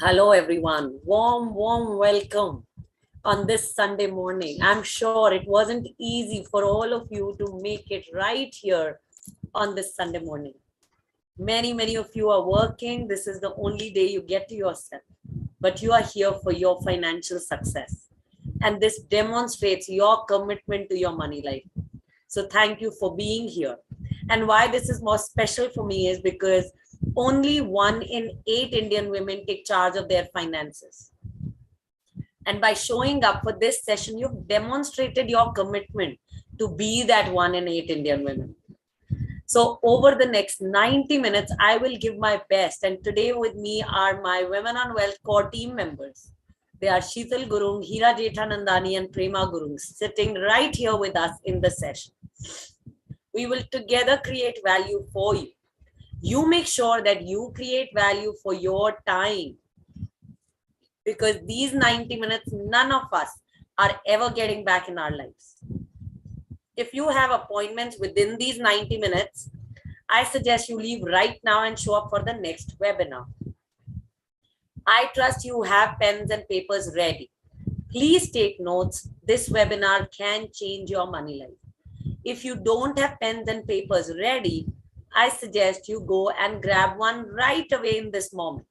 Hello, everyone. Warm welcome on this Sunday morning. I'm sure it wasn't easy for all of you to make it right here on this Sunday morning. Many of you are working. This is the only day you get to yourself, but you are here for your financial success. And this demonstrates your commitment to your money life. So thank you for being here. And why this is more special for me is because only 1 in 8 Indian women take charge of their finances. And by showing up for this session, you've demonstrated your commitment to be that 1 in 8 Indian women. So over the next 90 minutes, I will give my best. And today with me are my Women on Wealth core team members. They are Sheetal Gurung, Hira Jethanandani, and Prema Gurung sitting right here with us in the session. We will together create value for you. You make sure that you create value for your time, because these 90 minutes, none of us are ever getting back in our lives. If you have appointments within these 90 minutes, I suggest you leave right now and show up for the next webinar. I trust you have pens and papers ready. Please take notes. This webinar can change your money life. If you don't have pens and papers ready, I suggest you go and grab one right away in this moment.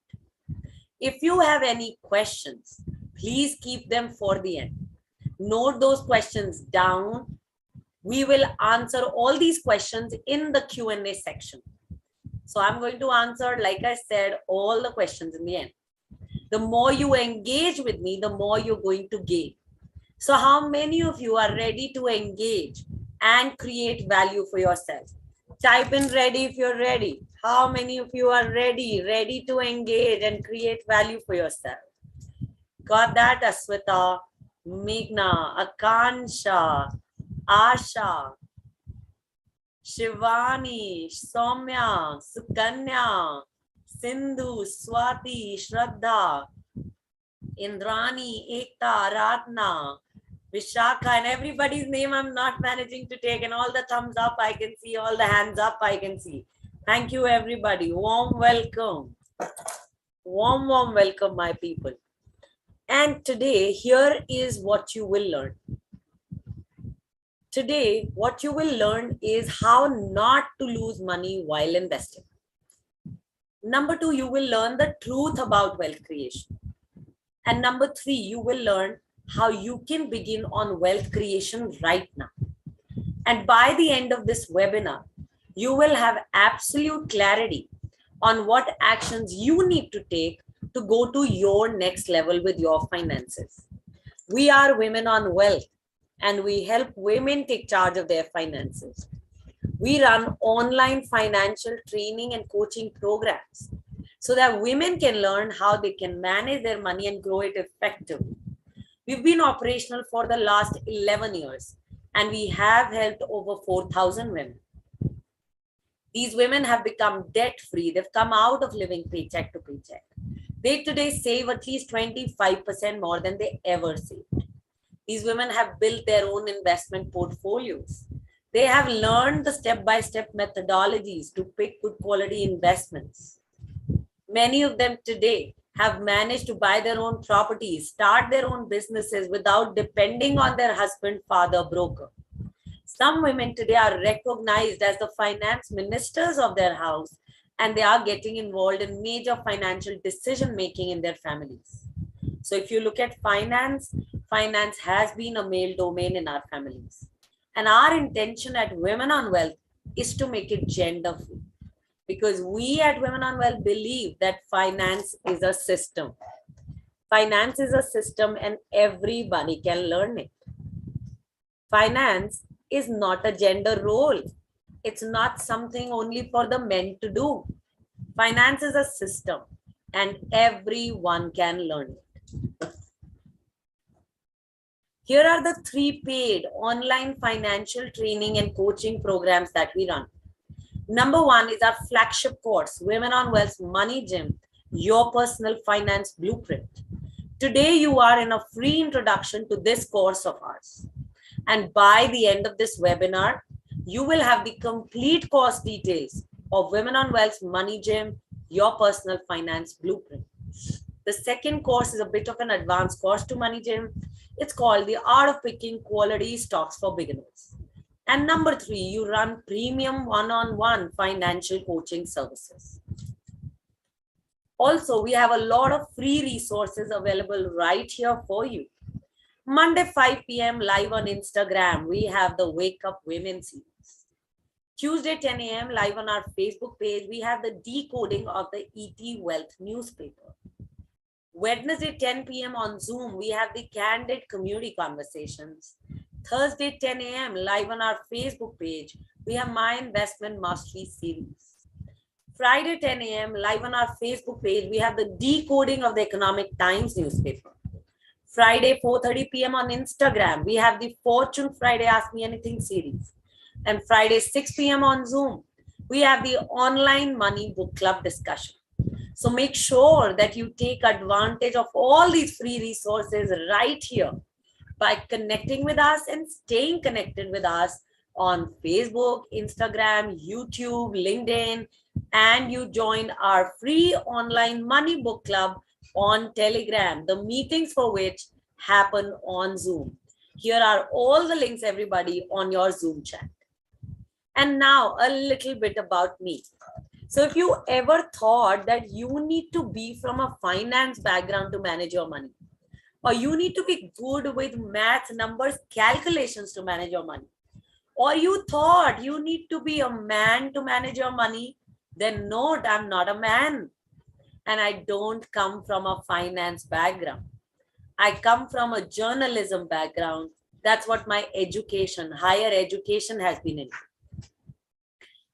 If you have any questions, please keep them for the end. Note those questions down. We will answer all these questions in the Q&A section. So I'm going to answer, like I said, all the questions in the end. The more you engage with me, the more you're going to gain. So how many of you are ready to engage and create value for yourself? Type in ready if you're ready. How many of you are ready to engage and create value for yourself? Got that, Aswita, Meghna, Akansha, Asha, Shivani, Soumya, Sukanya, Sindhu, Swati, Shraddha, Indrani, Ekta, Ratna, Vishakha, and everybody's name I'm not managing to take, and all the thumbs up I can see, all the hands up I can see. Thank you, everybody. Warm welcome. Warm welcome, my people. And today, here is what you will learn. Today, what you will learn is how not to lose money while investing. Number 2, you will learn the truth about wealth creation. And number 3, you will learn how you can begin on wealth creation right now. And by the end of this webinar, you will have absolute clarity on what actions you need to take to go to your next level with your finances. We are Women on Wealth, and we help women take charge of their finances. We run online financial training and coaching programs so that women can learn how they can manage their money and grow it effectively. We've been operational for the last 11 years, and we have helped over 4,000 women. These women have become debt-free. They've come out of living paycheck to paycheck. They today save at least 25% more than they ever saved. These women have built their own investment portfolios. They have learned the step-by-step methodologies to pick good quality investments. Many of them today have managed to buy their own properties, start their own businesses without depending on their husband, father, broker. Some women today are recognized as the finance ministers of their house, and they are getting involved in major financial decision-making in their families. So if you look at finance, finance has been a male domain in our families. And our intention at Women on Wealth is to make it gender-free, because we at Women on Wealth believe that finance is a system. Finance is a system and everybody can learn it. Finance is not a gender role. It's not something only for the men to do. Finance is a system and everyone can learn it. Here are the 3 paid online financial training and coaching programs that we run. Number 1 is our flagship course, Women on Wealth's Money Gym, Your Personal Finance Blueprint. Today, you are in a free introduction to this course of ours. And by the end of this webinar, you will have the complete course details of Women on Wealth's Money Gym, Your Personal Finance Blueprint. The second course is a bit of an advanced course to Money Gym. It's called The Art of Picking Quality Stocks for Beginners. And number 3, you run premium one-on-one financial coaching services. Also, we have a lot of free resources available right here for you. Monday, 5 p.m. live on Instagram, we have the Wake Up Women series. Tuesday, 10 a.m. live on our Facebook page, we have the decoding of the ET Wealth newspaper. Wednesday, 10 p.m. on Zoom, we have the Candid Community Conversations. Thursday, 10 a.m. live on our Facebook page, we have My Investment Mastery series. Friday, 10 a.m. live on our Facebook page, we have the decoding of the Economic Times newspaper. Friday, 4:30 p.m. on Instagram, we have the Fortune Friday Ask Me Anything series. And Friday, 6 p.m. on Zoom, we have the online money book club discussion. So make sure that you take advantage of all these free resources right here by connecting with us and staying connected with us on Facebook, Instagram, YouTube, LinkedIn, and you join our free online money book club on Telegram, the meetings for which happen on Zoom. Here are all the links, everybody, on your Zoom chat. And now a little bit about me. So if you ever thought that you need to be from a finance background to manage your money, or you need to be good with math, numbers, calculations to manage your money, or you thought you need to be a man to manage your money, then note, I'm not a man. And I don't come from a finance background. I come from a journalism background. That's what my education, higher education has been in.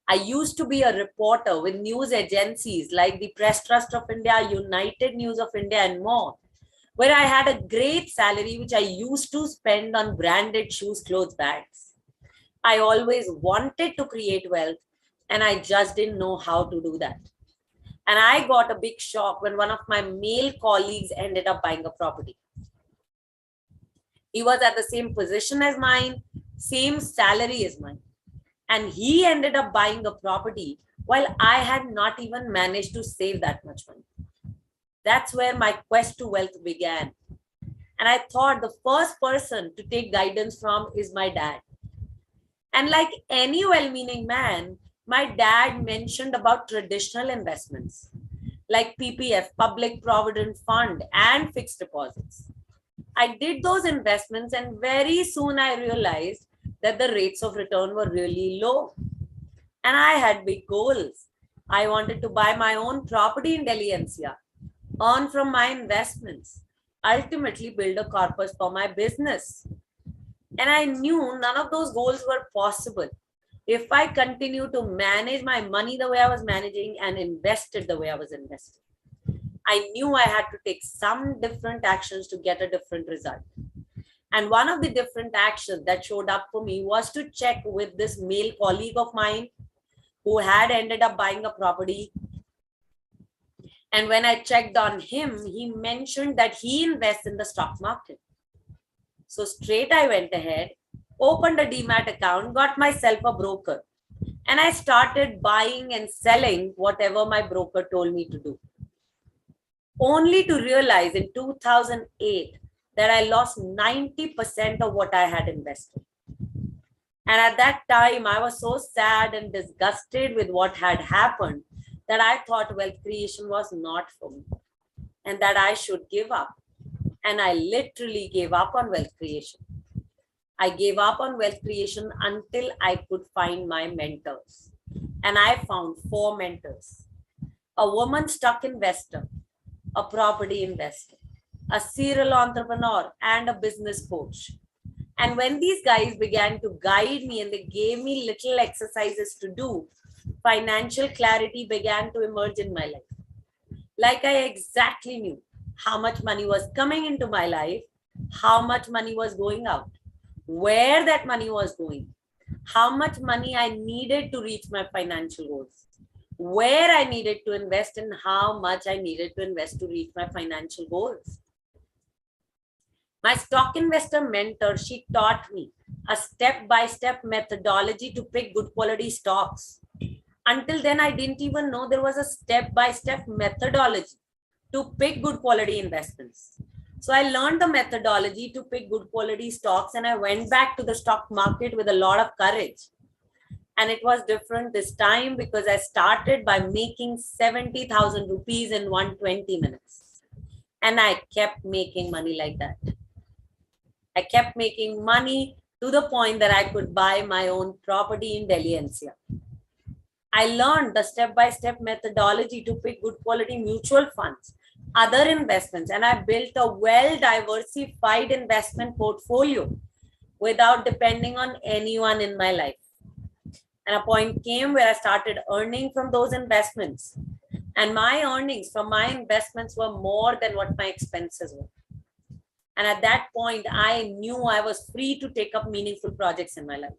I used to be a reporter with news agencies like the Press Trust of India, United News of India, and more, where I had a great salary, which I used to spend on branded shoes, clothes, bags. I always wanted to create wealth, and I just didn't know how to do that. And I got a big shock when one of my male colleagues ended up buying a property. He was at the same position as mine, same salary as mine. And he ended up buying a property while I had not even managed to save that much money. That's where my quest to wealth began. And I thought the first person to take guidance from is my dad. And like any well-meaning man, my dad mentioned about traditional investments like PPF, Public Provident Fund, and fixed deposits. I did those investments, and very soon I realized that the rates of return were really low. And I had big goals. I wanted to buy my own property in Delhi NCR, earn from my investments, ultimately build a corpus for my business. And I knew none of those goals were possible if I continue to manage my money the way I was managing and invest it the way I was investing. I knew I had to take some different actions to get a different result. And one of the different actions that showed up for me was to check with this male colleague of mine who had ended up buying a property. And when I checked on him, he mentioned that he invests in the stock market. So straight I went ahead, opened a Demat account, got myself a broker, and I started buying and selling whatever my broker told me to do. Only to realize in 2008 that I lost 90% of what I had invested. And at that time, I was so sad and disgusted with what had happened that I thought wealth creation was not for me and that I should give up. And I literally gave up on wealth creation. I gave up on wealth creation until I could find my mentors. And I found 4 mentors: a woman stock investor, a property investor, a serial entrepreneur, and a business coach. And when these guys began to guide me and they gave me little exercises to do, financial clarity began to emerge in my life. Like I exactly knew how much money was coming into my life, how much money was going out, where that money was going, how much money I needed to reach my financial goals, where I needed to invest, and how much I needed to invest to reach my financial goals. My stock investor mentor, she taught me a step-by-step methodology to pick good quality stocks. Until then, I didn't even know there was a step-by-step methodology. to pick good quality investments. So I learned the methodology to pick good quality stocks, and I went back to the stock market with a lot of courage. And it was different this time because I started by making 70,000 rupees in 120 minutes. And I kept making money like that. I kept making money to the point that I could buy my own property in Delhi NCR. I learned the step-by-step methodology to pick good quality mutual funds, other investments, and I built a well-diversified investment portfolio without depending on anyone in my life. And a point came where I started earning from those investments. And my earnings from my investments were more than what my expenses were. And at that point, I knew I was free to take up meaningful projects in my life.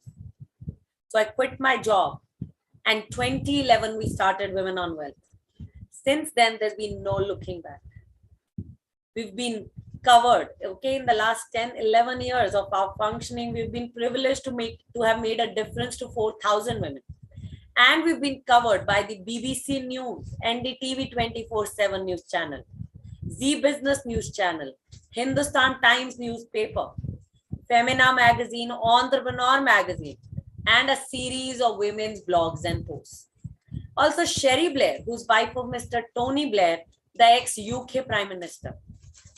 So I quit my job. And 2011, we started Women on Wealth. Since then, there's been no looking back. We've been covered, okay, in the last 10, 11 years of our functioning, we've been privileged to have made a difference to 4,000 women. And we've been covered by the BBC News, NDTV 24/7 news channel, Zee Business news channel, Hindustan Times newspaper, Femina magazine, Entrepreneur magazine, and a series of women's blogs and posts. Also, Cherie Blair, who's wife of Mr. Tony Blair, the ex-UK Prime Minister.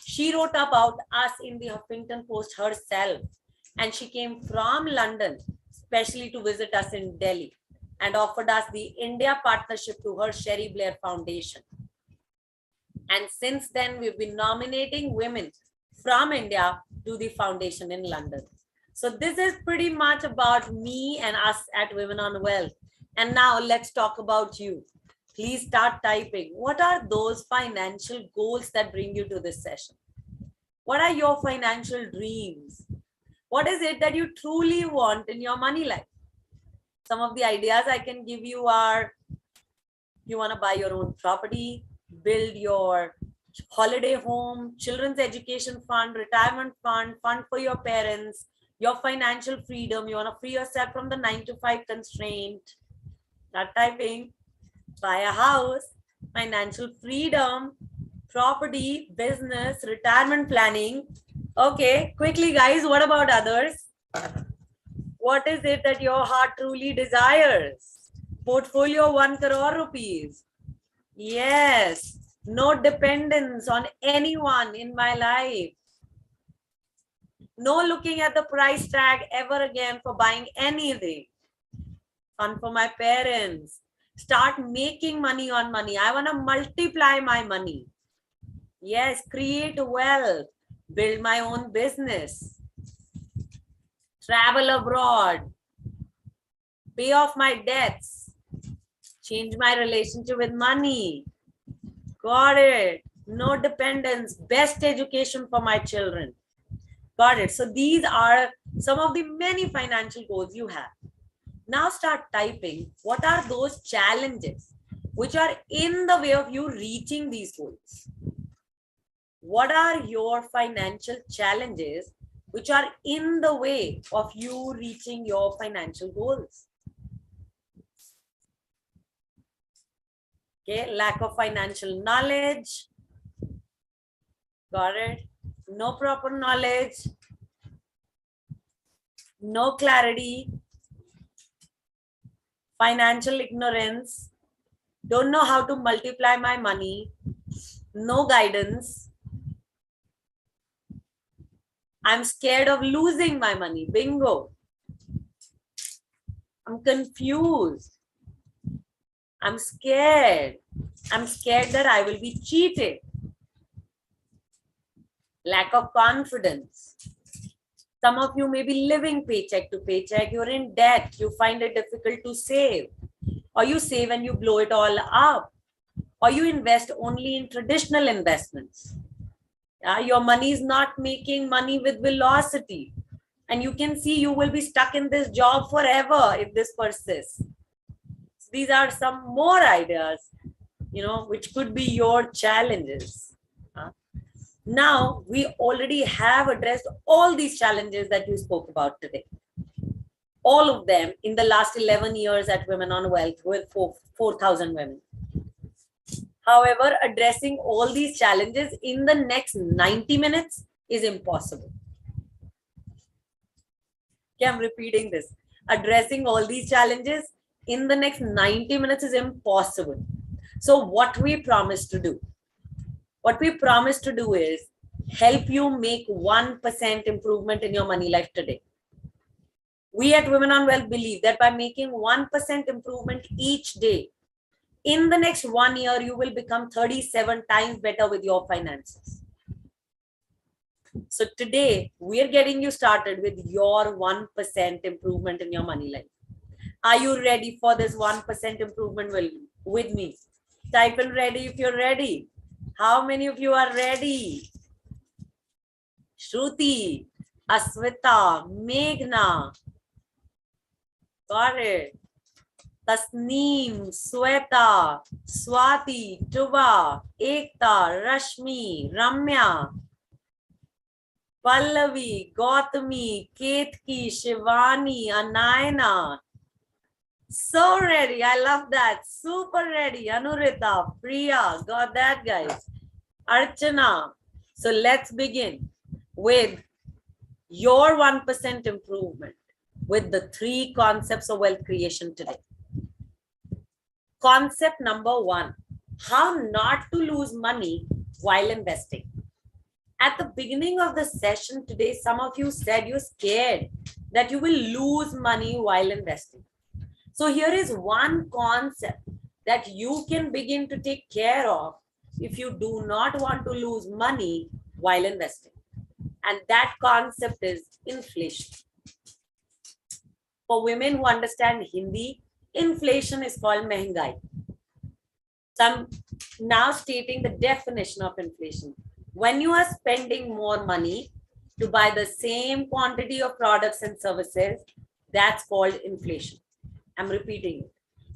She wrote about us in the Huffington Post herself, and she came from London, especially to visit us in Delhi, and offered us the India partnership to her Cherie Blair Foundation. And since then, we've been nominating women from India to the foundation in London. So this is pretty much about me and us at Women on Wealth. And now let's talk about you. Please start typing. What are those financial goals that bring you to this session? What are your financial dreams? What is it that you truly want in your money life? Some of the ideas I can give you are, you want to buy your own property, build your holiday home, children's education fund, retirement fund, fund for your parents, your financial freedom. You want to free yourself from the 9-to-5 constraint. Start typing. Buy a house, financial freedom, property, business, retirement planning. Okay, quickly guys, what about others? What is it that your heart truly desires? Portfolio 1 crore rupees. Yes, no dependence on anyone in my life. No looking at the price tag ever again for buying anything. Fun for my parents. Start making money on money. I want to multiply my money. Yes, create wealth. Build my own business. Travel abroad. Pay off my debts. Change my relationship with money. Got it. No dependence. Best education for my children. Got it. So these are some of the many financial goals you have. Now start typing. What are those challenges which are in the way of you reaching these goals? What are your financial challenges which are in the way of you reaching your financial goals? Okay, lack of financial knowledge. Got it. No proper knowledge. No clarity. Financial ignorance. Don't know how to multiply my money. No guidance. I'm scared of losing my money. Bingo. I'm confused. I'm scared. I'm scared that I will be cheated. Lack of confidence. Some of you may be living paycheck to paycheck. You're in debt. You find it difficult to save. Or you save and you blow it all up. Or you invest only in traditional investments. Your money is not making money with velocity. And you can see you will be stuck in this job forever if this persists. So these are some more ideas, which could be your challenges. Now, we already have addressed all these challenges that you spoke about today. All of them in the last 11 years at Women on Wealth with 4,000 women. However, addressing all these challenges in the next 90 minutes is impossible. Okay, I'm repeating this. Addressing all these challenges in the next 90 minutes is impossible. So what we promise to do? What we promise to do is help you make 1% improvement in your money life today. We at Women on Wealth believe that by making 1% improvement each day, in the next 1 year, you will become 37 times better with your finances. So today, we're getting you started with your 1% improvement in your money life. Are you ready for this 1% improvement with me? Type in ready if you're ready. How many of you are ready? Shruti, Aswita, Meghna. Got it. Tasneem, Sweta, Swati, Tuba, Ekta, Rashmi, Ramya, Pallavi, Gautami, Ketki, Shivani, Anayana. So ready. I love that. Super ready. Anurita, Priya. Got that, guys. Archana. So let's begin with your 1% improvement with the 3 concepts of wealth creation today. Concept number 1, how not to lose money while investing. At the beginning of the session today, some of you said you're scared that you will lose money while investing. So here is one concept that you can begin to take care of if you do not want to lose money while investing. And that concept is inflation. For women who understand Hindi, inflation is called mehengai. So I'm now stating the definition of inflation. When you are spending more money to buy the same quantity of products and services, that's called inflation. I'm repeating it.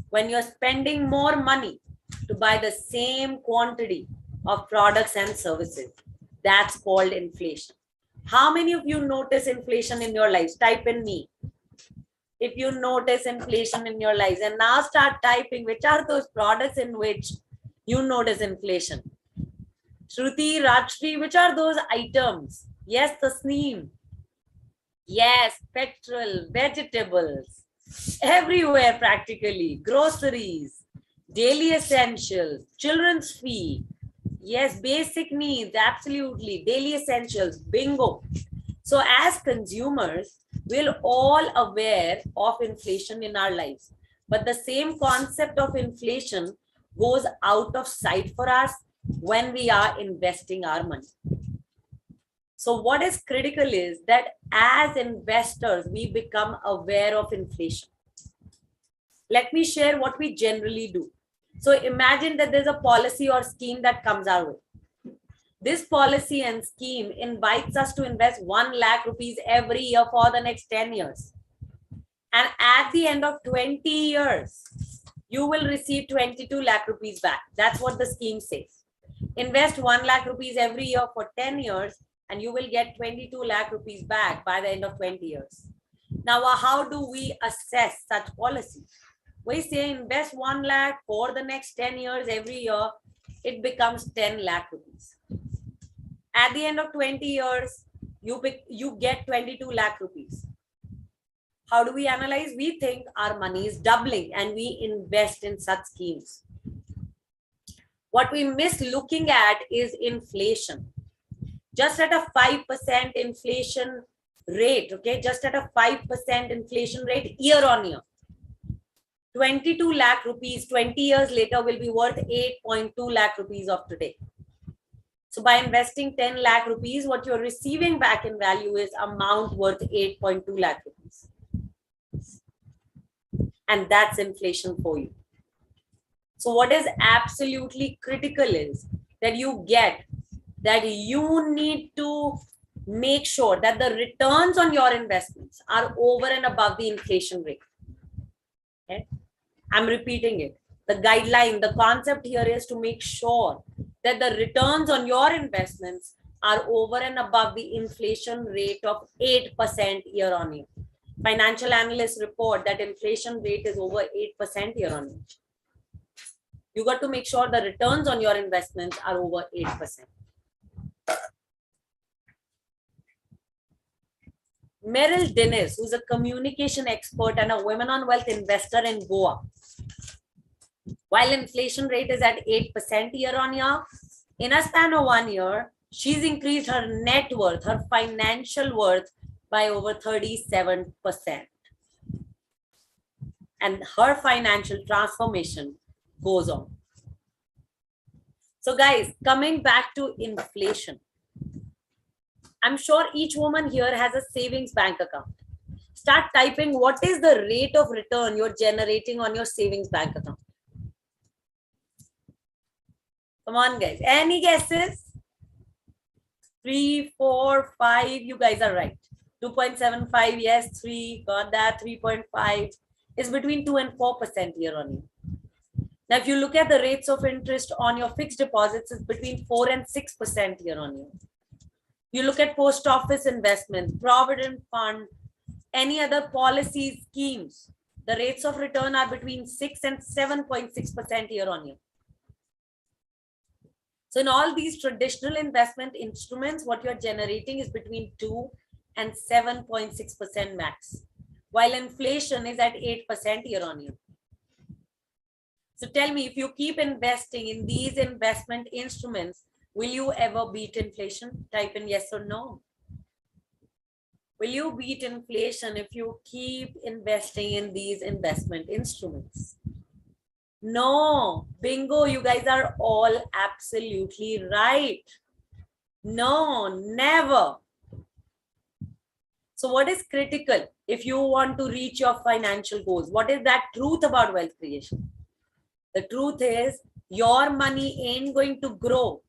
When you're spending more money to buy the same quantity of products and services, that's called inflation. How many of you notice inflation in your lives? Type in me if you notice inflation in your lives, and now start typing which are those products in which you notice inflation. Shruti, Rajshri, which are those items? Yes, Tasneem. Yes, petrol, vegetables, everywhere practically, groceries, daily essentials, children's fee. Yes, basic needs, absolutely, daily essentials, bingo. So as consumers, we're all aware of inflation in our lives, but the same concept of inflation goes out of sight for us when we are investing our money. So what is critical is that as investors, we become aware of inflation. Let me share what we generally do. So imagine that there's a policy or scheme that comes our way. This policy and scheme invites us to invest 1 lakh rupees every year for the next 10 years. And at the end of 20 years, you will receive 22 lakh rupees back. That's what the scheme says. Invest 1 lakh rupees every year for 10 years and you will get 22 lakh rupees back by the end of 20 years. Now, how do we assess such policy? We say invest 1 lakh for the next 10 years every year, it becomes 10 lakh rupees. At the end of 20 years, you get 22 lakh rupees. How do we analyze? We think our money is doubling and we invest in such schemes. What we miss looking at is inflation. Just at a 5% inflation rate, okay, just at a 5% inflation rate year on year, 22 lakh rupees 20 years later will be worth 8.2 lakh rupees of today. So by investing 10 lakh rupees, what you're receiving back in value is amount worth 8.2 lakh rupees. And that's inflation for you. So what is absolutely critical is that you need to make sure that the returns on your investments are over and above the inflation rate. Okay? I'm repeating it. The guideline, the concept here is to make sure that the returns on your investments are over and above the inflation rate of 8% year on year. Financial analysts report that inflation rate is over 8% year on year. You got to make sure the returns on your investments are over 8%. Meryl Dennis, who's a communication expert and a women on wealth investor in Goa. While inflation rate is at 8% year on year, in a span of 1 year, she's increased her net worth, her financial worth by over 37%. And her financial transformation goes on. So guys, coming back to inflation, I'm sure each woman here has a savings bank account. Start typing what is the rate of return you're generating on your savings bank account. Come on, guys. Any guesses? 3, 4, 5. You guys are right. 2.75. Yes, 3. Got that. 3.5 is between 2 and 4% year on year. Now, if you look at the rates of interest on your fixed deposits, it's between 4 and 6% year on year. You look at post office investments, provident fund, any other policy schemes, the rates of return are between 6 and 7.6% year on year. So in all these traditional investment instruments, what you're generating is between 2 and 7.6% max, while inflation is at 8% year on year. So tell me, if you keep investing in these investment instruments, will you ever beat inflation? Type in yes or no. Will you beat inflation if you keep investing in these investment instruments? No. Bingo, you guys are all absolutely right. No, never. So what is critical if you want to reach your financial goals? What is that truth about wealth creation? The truth is your money ain't going to grow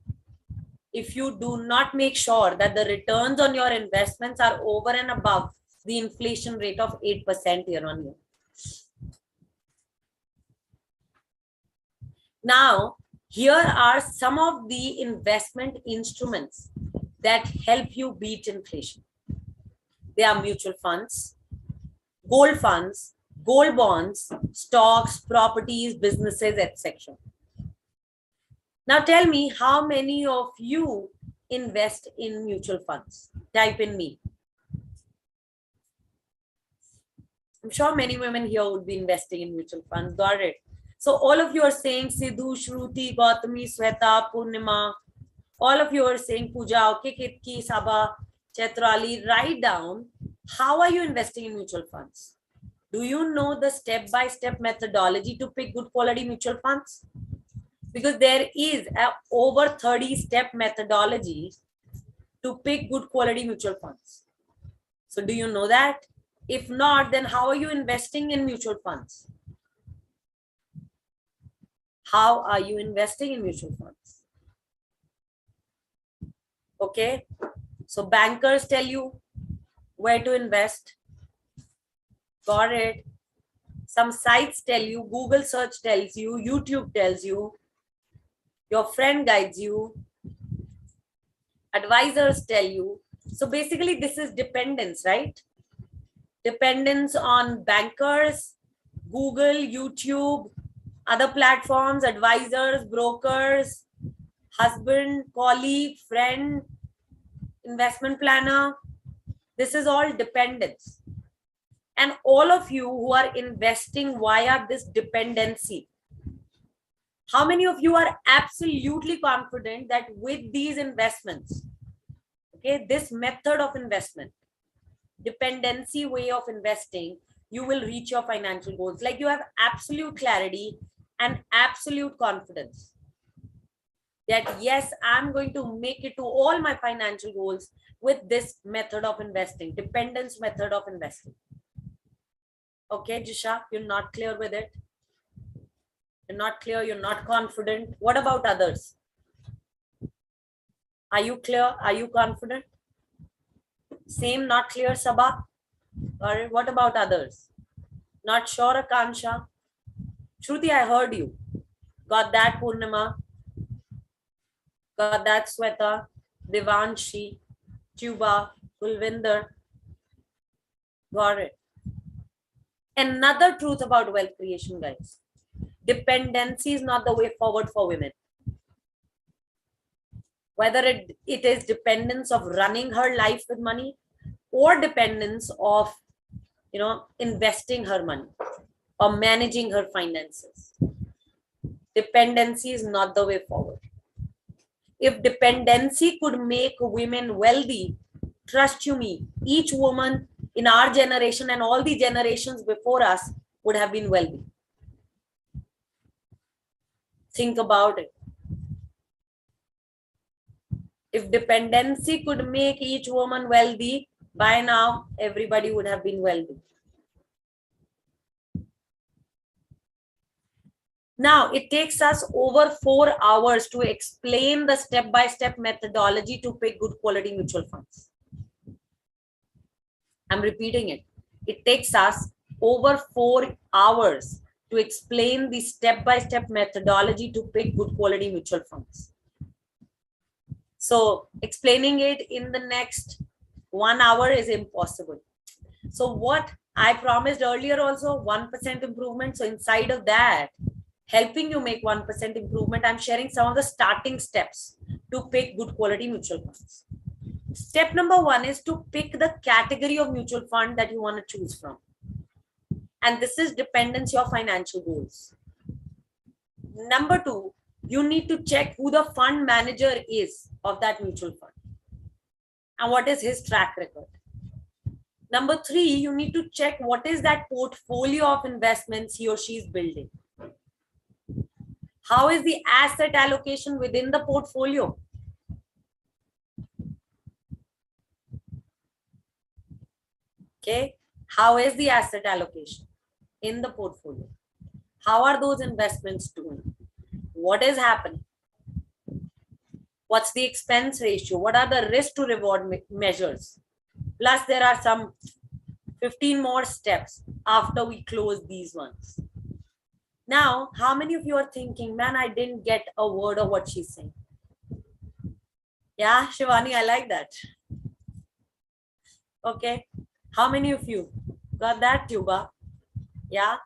if you do not make sure that the returns on your investments are over and above the inflation rate of 8% year on year. Now, here are some of the investment instruments that help you beat inflation. They are mutual funds, gold bonds, stocks, properties, businesses, etc. Now tell me, how many of you invest in mutual funds? Type in me. I'm sure many women here would be investing in mutual funds. Got it. So all of you are saying Sidhu, Shruti, Gautami, Sweta, Purnima. All of you are saying Pooja, okay, Kitki, Sabha, Chetrali. Write down, how are you investing in mutual funds? Do you know the step-by-step methodology to pick good quality mutual funds? Because there is over 30-step methodology to pick good quality mutual funds. So do you know that? If not, then how are you investing in mutual funds? How are you investing in mutual funds? Okay. So bankers tell you where to invest. Got it. Some sites tell you, Google search tells you, YouTube tells you, your friend guides you, advisors tell you. So basically this is dependence, right? Dependence on bankers, Google, YouTube, other platforms, advisors, brokers, husband, colleague, friend, investment planner. This is all dependence. And all of you who are investing via this dependency, how many of you are absolutely confident that with these investments, okay, this method of investment, dependency way of investing, you will reach your financial goals? Like you have absolute clarity and absolute confidence that yes, I'm going to make it to all my financial goals with this method of investing, dependence method of investing. Okay, Jisha, you're not clear with it? You're not clear, you're not confident. What about others? Are you clear? Are you confident? Same, not clear, Sabha? Or what about others? Not sure, Akansha? Shruti, I heard you. Got that, Purnima? Got that, Sweta? Devanshi? Tuba? Kulvinder? Got it. Another truth about wealth creation, guys. Dependency is not the way forward for women. Whether it is dependence of running her life with money or dependence of, investing her money or managing her finances. Dependency is not the way forward. If dependency could make women wealthy, trust you me, each woman in our generation and all the generations before us would have been wealthy. Think about it. If dependency could make each woman wealthy, by now everybody would have been wealthy. Now, it takes us over 4 hours to explain the step-by-step methodology to pick good quality mutual funds. I'm repeating it. It takes us over 4 hours to explain the step-by-step methodology to pick good quality mutual funds. So explaining it in the next 1 hour is impossible. So what I promised earlier also, 1% improvement. So inside of that, helping you make 1% improvement, I'm sharing some of the starting steps to pick good quality mutual funds. Step number 1 is to pick the category of mutual fund that you want to choose from. And this is dependence your financial goals. Number 2, you need to check who the fund manager is of that mutual fund and what is his track record. Number 3, you need to check what is that portfolio of investments he or she is building. How is the asset allocation within the portfolio? Okay, how is the asset allocation in the portfolio? How are those investments doing? What is happening? What's the expense ratio? What are the risk to reward measures? Plus, there are some 15 more steps after we close these ones. Now, how many of you are thinking, man, I didn't get a word of what she's saying? Yeah, Shivani, I like that. Okay. How many of you got that, Tuba? Yeah.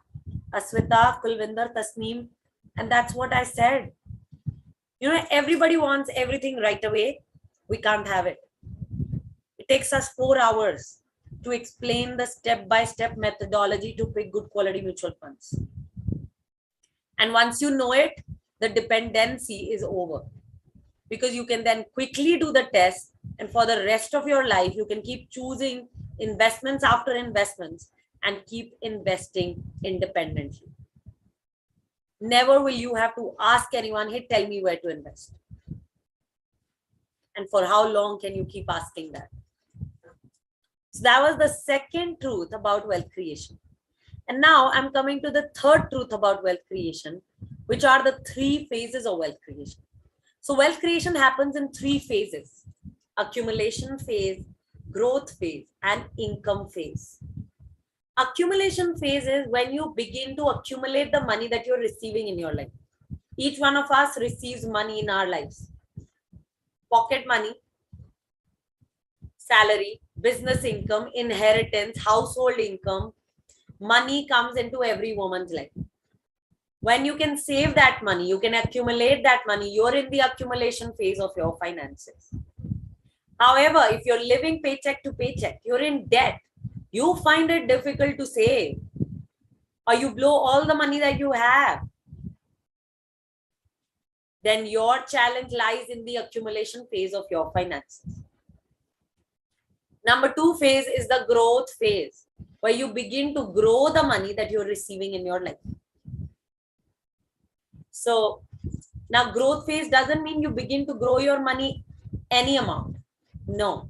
Aswita, Kulvinder, Tasneem. And that's what I said. Everybody wants everything right away. We can't have it. It takes us 4 hours to explain the step-by-step methodology to pick good quality mutual funds. And once you know it, the dependency is over, because you can then quickly do the test, and for the rest of your life, you can keep choosing investments after investments and keep investing independently. Never will you have to ask anyone, hey, tell me where to invest. And for how long can you keep asking that? So that was the second truth about wealth creation. And now I'm coming to the third truth about wealth creation, which are the 3 phases of wealth creation. So wealth creation happens in 3 phases: accumulation phase, growth phase, and income phase. Accumulation phase is when you begin to accumulate the money that you're receiving in your life. Each one of us receives money in our lives. Pocket money, salary, business income, inheritance, household income. Money comes into every woman's life. When you can save that money, you can accumulate that money, you're in the accumulation phase of your finances. However, if you're living paycheck to paycheck, you're in debt, you find it difficult to save, or you blow all the money that you have, then your challenge lies in the accumulation phase of your finances. Number 2 phase is the growth phase, where you begin to grow the money that you're receiving in your life. So now growth phase doesn't mean you begin to grow your money any amount. No,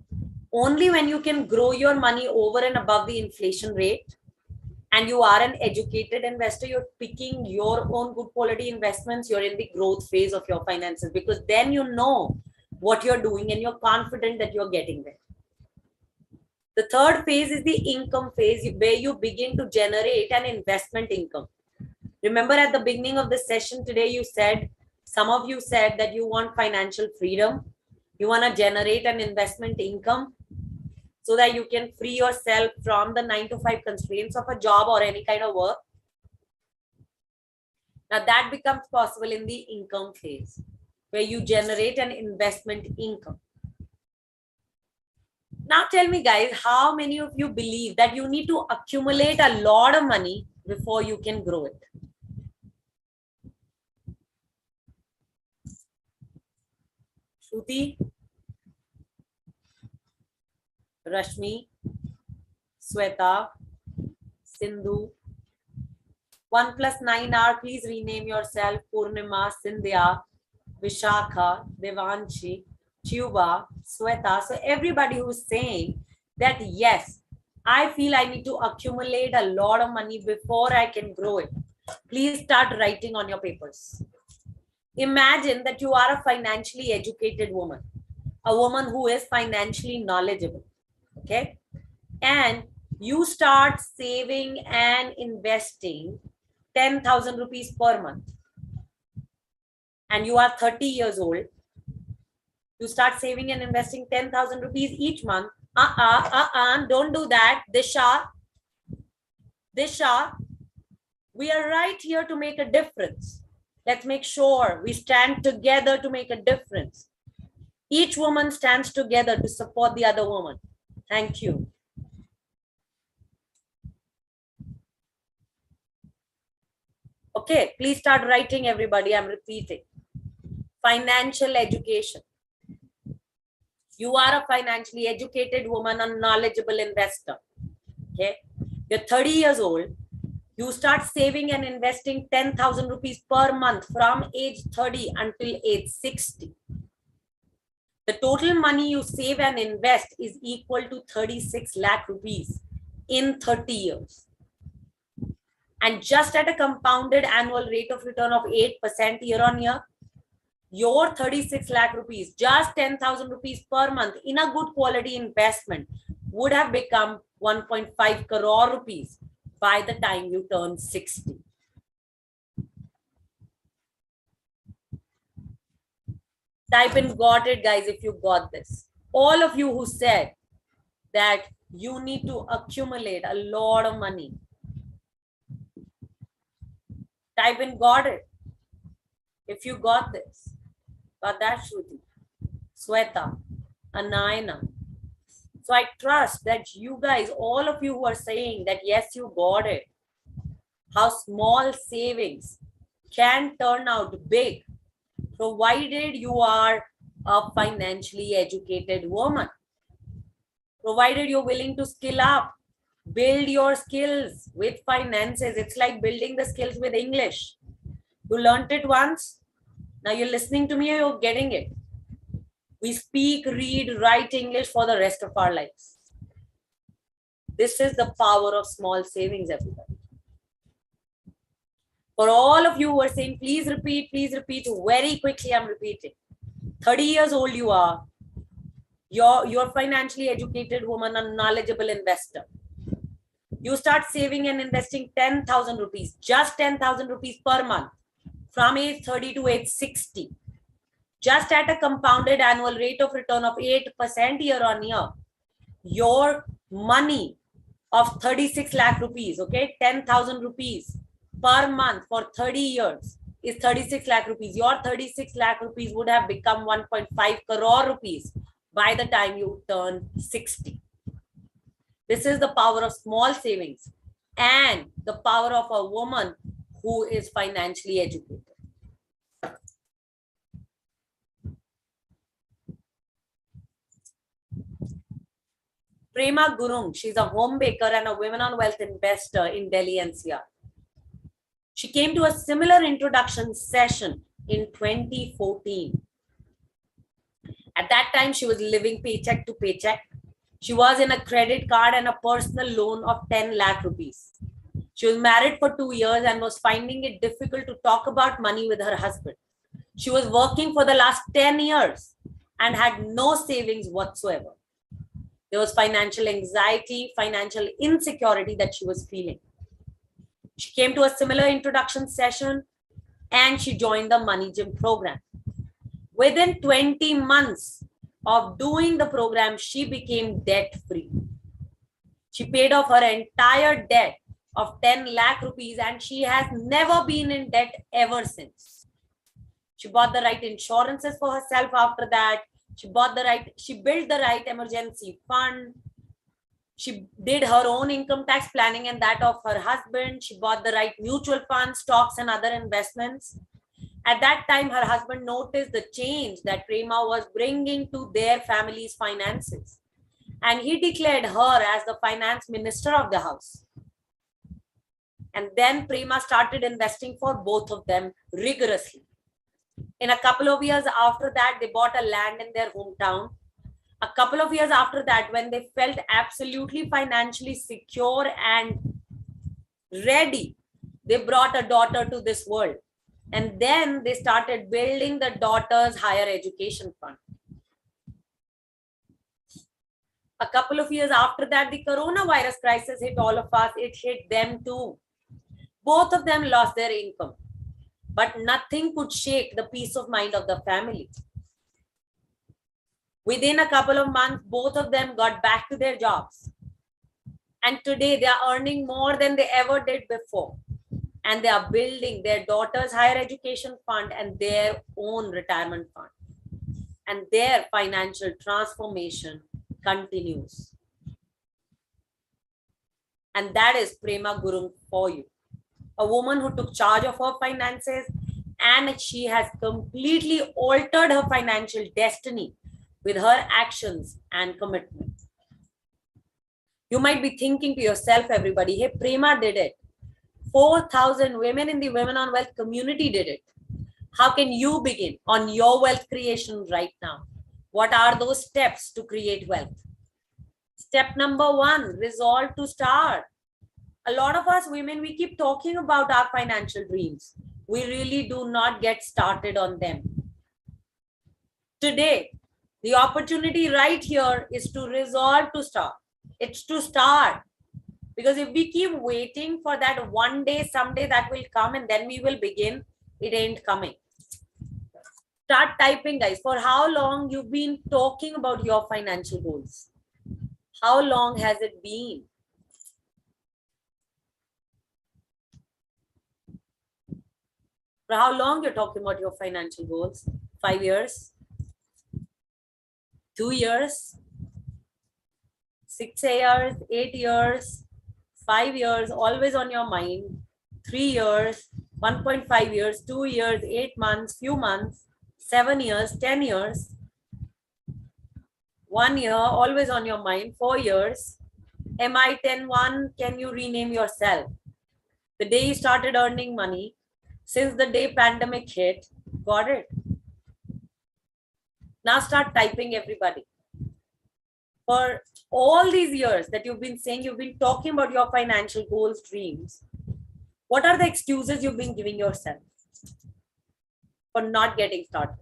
only when you can grow your money over and above the inflation rate, and you are an educated investor, you're picking your own good quality investments, you're in the growth phase of your finances, because then you know what you're doing and you're confident that you're getting there. The third phase is the income phase, where you begin to generate an investment income. Remember at the beginning of the session today, some of you said that you want financial freedom. You want to generate an investment income so that you can free yourself from the 9 to 5 constraints of a job or any kind of work. Now that becomes possible in the income phase, where you generate an investment income. Now tell me guys, how many of you believe that you need to accumulate a lot of money before you can grow it? Shruti, Rashmi, Sweta, Sindhu. 1 plus 9 are, please rename yourself. Purnima, Sindhya, Vishakha, Devanshi, Chuba, Sweta. So everybody who's saying that, yes, I feel I need to accumulate a lot of money before I can grow it. Please start writing on your papers. Imagine that you are a financially educated woman, a woman who is financially knowledgeable, okay? And you start saving and investing 10,000 rupees per month. And you are 30 years old. You start saving and investing 10,000 rupees each month. Don't do that. Disha, we are right here to make a difference. Let's make sure we stand together to make a difference. Each woman stands together to support the other woman. Thank you. Okay, please start writing, everybody. I'm repeating. Financial education. You are a financially educated woman, a knowledgeable investor. Okay, you're 30 years old. You start saving and investing 10,000 rupees per month from age 30 until age 60. The total money you save and invest is equal to 36 lakh rupees in 30 years. And just at a compounded annual rate of return of 8% year on year, your 36 lakh rupees, just 10,000 rupees per month in a good quality investment would have become 1.5 crore rupees by the time you turn 60. Type in got it, guys, if you got this. All of you who said that you need to accumulate a lot of money, type in got it if you got this. Got that, Shruti, Sweta, Anayana. So I trust that you guys, all of you who are saying that yes, you got it, how small savings can turn out big, provided you are a financially educated woman, provided you're willing to skill up, build your skills with finances. It's like building the skills with English. You learned it once, now you're listening to me, you're getting it. We speak, read, write English for the rest of our lives. This is the power of small savings, everybody. For all of you who are saying, please repeat very quickly, I'm repeating. 30 years old you are. You're financially educated woman, a knowledgeable investor. You start saving and investing 10,000 rupees, just 10,000 rupees per month from age 30 to age 60. Just at a compounded annual rate of return of 8% year on year, your money of 36 lakh rupees, okay, 10,000 rupees per month for 30 years is 36 lakh rupees. Your 36 lakh rupees would have become 1.5 crore rupees by the time you turn 60. This is the power of small savings and the power of a woman who is financially educated. Prema Gurung, she's a home baker and a women on wealth investor in Delhi NCR. She came to a similar introduction session in 2014. At that time, she was living paycheck to paycheck. She was in a credit card and a personal loan of 10 lakh rupees. She was married for 2 years and was finding it difficult to talk about money with her husband. She was working for the last 10 years and had no savings whatsoever. There was financial anxiety, financial insecurity that she was feeling. She came to a similar introduction session and she joined the Money Gym program. Within 20 months of doing the program, she became debt-free. She paid off her entire debt of 10 lakh rupees, and she has never been in debt ever since. She bought the right insurances for herself after that. She built the right emergency fund. She did her own income tax planning and that of her husband. She bought the right mutual funds, stocks, and other investments. At that time, her husband noticed the change that Prema was bringing to their family's finances. And he declared her as the finance minister of the house. And then Prema started investing for both of them rigorously. In a couple of years after that, they bought a land in their hometown. A couple of years after that, when they felt absolutely financially secure and ready, they brought a daughter to this world. And then they started building the daughter's higher education fund. A couple of years after that, the coronavirus crisis hit all of us. It hit them too. Both of them lost their income, but nothing could shake the peace of mind of the family. Within a couple of months, both of them got back to their jobs. And today they are earning more than they ever did before. And they are building their daughter's higher education fund and their own retirement fund. And their financial transformation continues. And that is Prema Gurung for you. A woman who took charge of her finances, and she has completely altered her financial destiny with her actions and commitment. You might be thinking to yourself, everybody, hey, Prema did it. 4,000 women in the Women on Wealth community did it. How can you begin on your wealth creation right now? What are those steps to create wealth? Step number 1, resolve to start. A lot of us women, we keep talking about our financial dreams. We really do not get started on them. Today, the opportunity right here is to resolve to start. It's to start. Because if we keep waiting for that one day, someday that will come and then we will begin, it ain't coming. Start typing, guys. For how long you've been talking about your financial goals? How long has it been? For how long you're talking about your financial goals? 5 years? 2 years? 6 years? 8 years? 5 years? Always on your mind? 3 years? 1.5 years? 2 years? 8 months? Few months? 7 years? 10 years? 1 year? Always on your mind? 4 years? MI 10-1, can you rename yourself? The day you started earning money, since the day pandemic hit, got it. Now start typing, everybody. For all these years that you've been saying, you've been talking about your financial goals, dreams. What are the excuses you've been giving yourself for not getting started?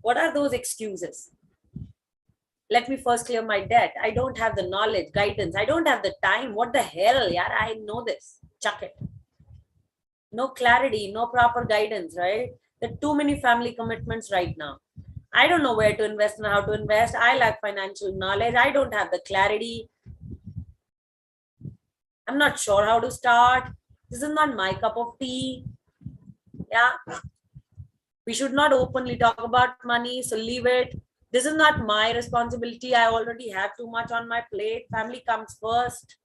What are those excuses? Let me first clear my debt. I don't have the knowledge, guidance. I don't have the time. What the hell? Yeah, I know this. Chuck it. No clarity, no proper guidance, right? There are too many family commitments right now. I don't know where to invest and how to invest. I lack financial knowledge. I don't have the clarity. I'm not sure how to start. This is not my cup of tea. Yeah. We should not openly talk about money, so leave it. This is not my responsibility. I already have too much on my plate. Family comes first.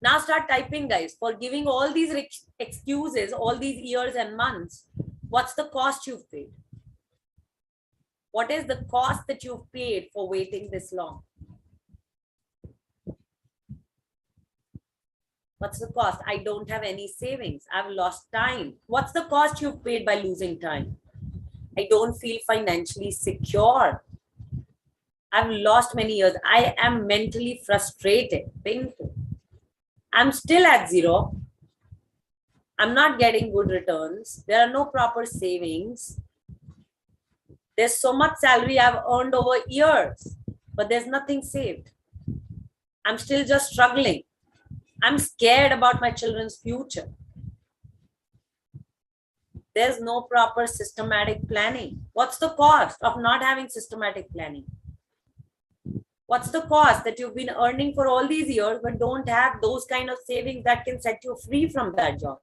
Now start typing, guys. For giving all these excuses, all these years and months, what's the cost you've paid? What is the cost that you've paid for waiting this long? What's the cost? I don't have any savings. I've lost time. What's the cost you've paid by losing time? I don't feel financially secure. I've lost many years. I am mentally frustrated. Painful. I'm still at zero. I'm not getting good returns. There are no proper savings. There's so much salary I've earned over years, but there's nothing saved. I'm still just struggling. I'm scared about my children's future. There's no proper systematic planning. What's the cost of not having systematic planning? What's the cost that you've been earning for all these years but don't have those kind of savings that can set you free from that job?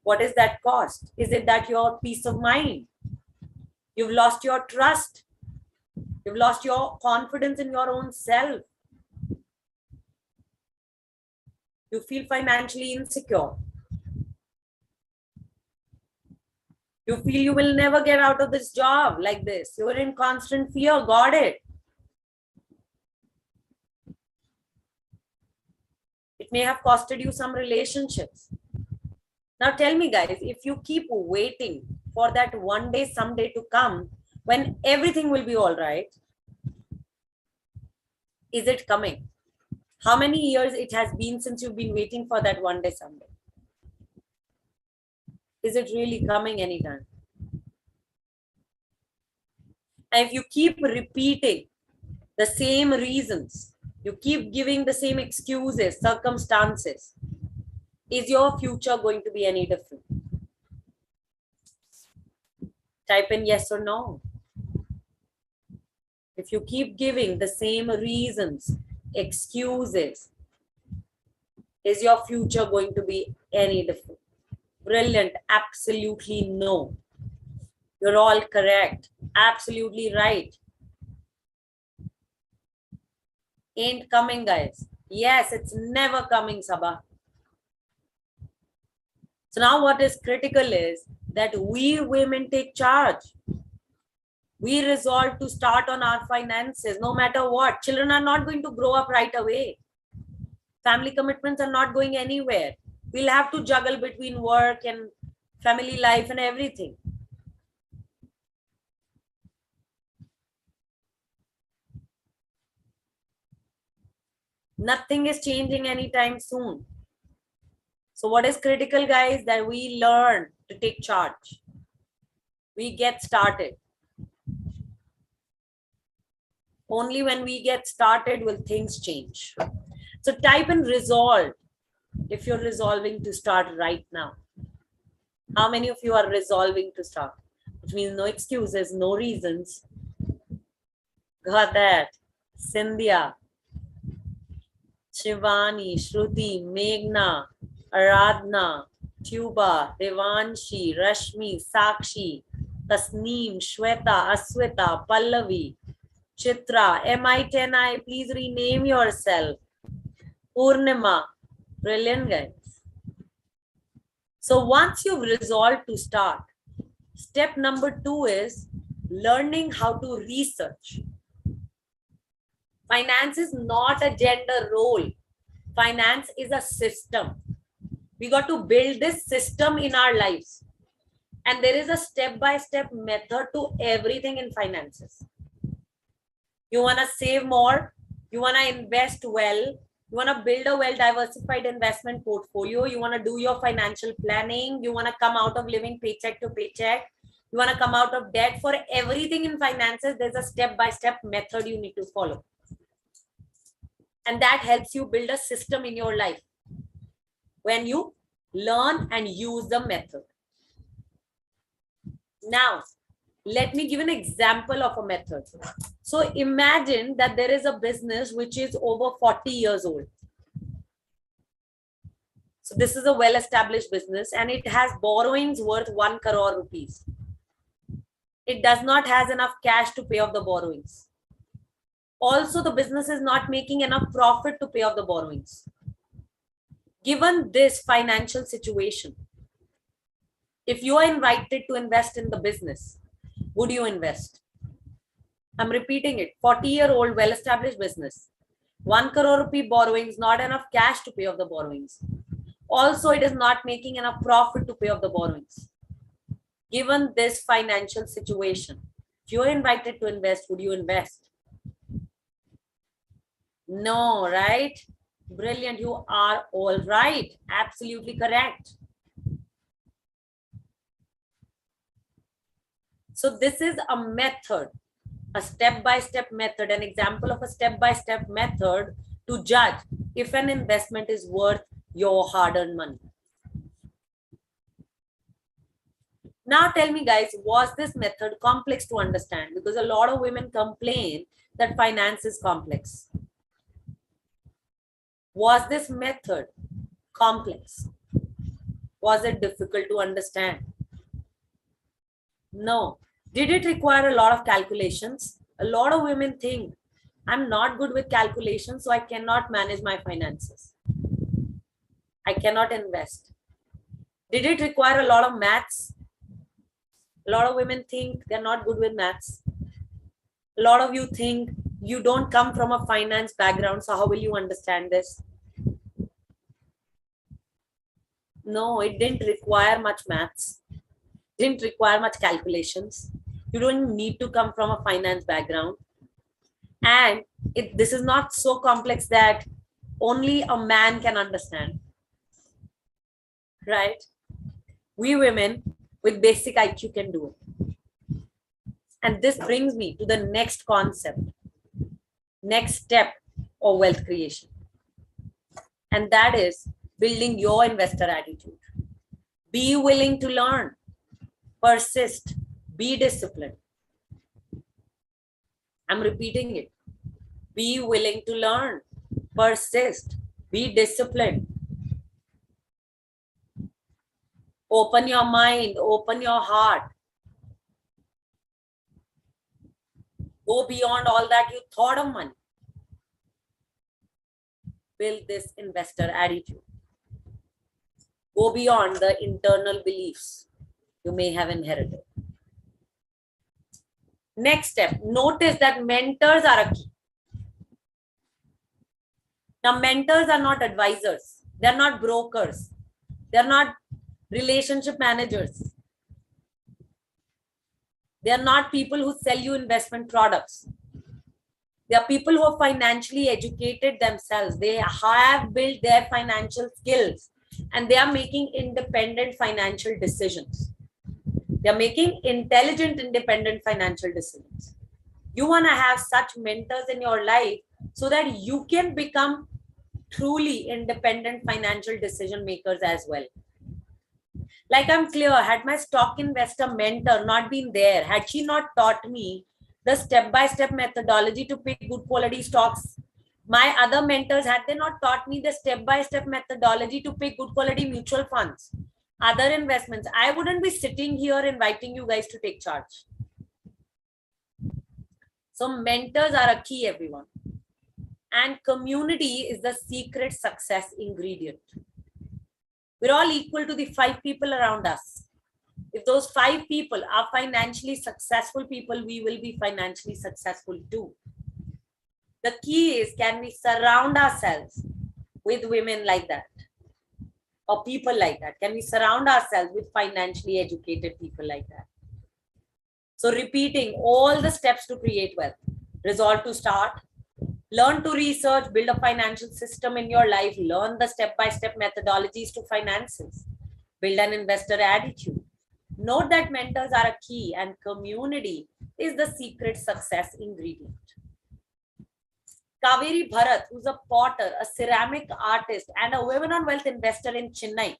What is that cost? Is it that your peace of mind? You've lost your trust. You've lost your confidence in your own self. You feel financially insecure. You feel you will never get out of this job like this. You're in constant fear. Got it? It may have costed you some relationships. Now tell me, guys, if you keep waiting for that one day, someday to come, when everything will be all right, is it coming? How many years it has been since you've been waiting for that one day, someday? Is it really coming anytime? And if you keep repeating the same reasons, you keep giving the same excuses, circumstances, is your future going to be any different? Type in yes or no. If you keep giving the same reasons, excuses, is your future going to be any different? Brilliant. Absolutely no. You're all correct. Absolutely right. Ain't coming, guys. Yes, it's never coming, Sabha. So now what is critical is that we women take charge. We resolve to start on our finances no matter what. Children are not going to grow up right away. Family commitments are not going anywhere. We'll have to juggle between work and family life and everything. Nothing is changing anytime soon. So what is critical, guys, that we learn to take charge. We get started. Only when we get started will things change. So type in resolve if you're resolving to start right now. How many of you are resolving to start? Which means no excuses, no reasons. Got that? Cynthia, Shivani, Shruti, Meghna, Aradhna, Tuba, Devanshi, Rashmi, Sakshi, Tasneem, Shweta, Aswita, Pallavi, Chitra, MI10I, please rename yourself. Purnima, brilliant, guys. So once you've resolved to start, step number 2 is learning how to research. Finance is not a gender role. Finance is a system. We got to build this system in our lives. And there is a step-by-step method to everything in finances. You want to save more, you want to invest well, you want to build a well-diversified investment portfolio, you want to do your financial planning, you want to come out of living paycheck to paycheck, you want to come out of debt. For everything in finances, there's a step-by-step method you need to follow. And that helps you build a system in your life when you learn and use the method. Now, let me give an example of a method. So imagine that there is a business which is over 40 years old. So this is a well-established business and it has borrowings worth 1 crore rupees. It does not have enough cash to pay off the borrowings. Also, the business is not making enough profit to pay off the borrowings. Given this financial situation, if you are invited to invest in the business, would you invest? I'm repeating it. 40-year-old well-established business. 1 crore rupee borrowings, not enough cash to pay off the borrowings. Also, it is not making enough profit to pay off the borrowings. Given this financial situation, if you're invited to invest, would you invest? No, right? Brilliant. You are all right. Absolutely correct. So this is a method, a step-by-step method, an example of a step-by-step method to judge if an investment is worth your hard-earned money. Now tell me guys, was this method complex to understand? Because a lot of women complain that finance is complex. Was this method complex? Was it difficult to understand? No. Did it require a lot of calculations? A lot of women think, I'm not good with calculations, so I cannot manage my finances. I cannot invest. Did it require a lot of maths? A lot of women think they're not good with maths. A lot of you think you don't come from a finance background, so how will you understand this? No, it didn't require much maths. Didn't require much calculations. You don't need to come from a finance background. And this is not so complex that only a man can understand. Right? We women with basic IQ can do it. And this brings me to the next concept, next step of wealth creation. And that is building your investor attitude. Be willing to learn, persist, be disciplined. I'm repeating it. Be willing to learn, persist, be disciplined. Open your mind, open your heart. Go beyond all that you thought of money. Build this investor attitude. Go beyond the internal beliefs you may have inherited. Next step, notice that mentors are a key. Now, mentors are not advisors. They're not brokers. They're not relationship managers. They're not people who sell you investment products. They are people who are financially educated themselves. They have built their financial skills and they are making independent financial decisions. They are making intelligent, independent financial decisions. You want to have such mentors in your life so that you can become truly independent financial decision makers as well. Like I'm clear, had my stock investor mentor not been there, had she not taught me the step-by-step methodology to pick good quality stocks, my other mentors, had they not taught me the step-by-step methodology to pick good quality mutual funds, other investments, I wouldn't be sitting here inviting you guys to take charge. So mentors are a key, everyone. And community is the secret success ingredient. We're all equal to the 5 people around us. If those 5 people are financially successful people, we will be financially successful too. The key is, can we surround ourselves with women like that? Or people like that? Can we surround ourselves with financially educated people like that? So repeating all the steps to create wealth. Resolve to start. Learn to research, build a financial system in your life, learn the step-by-step methodologies to finances, build an investor attitude. Note that mentors are a key and community is the secret success ingredient. Kaveri Bharat, who's a potter, a ceramic artist, and a women on wealth investor in Chennai.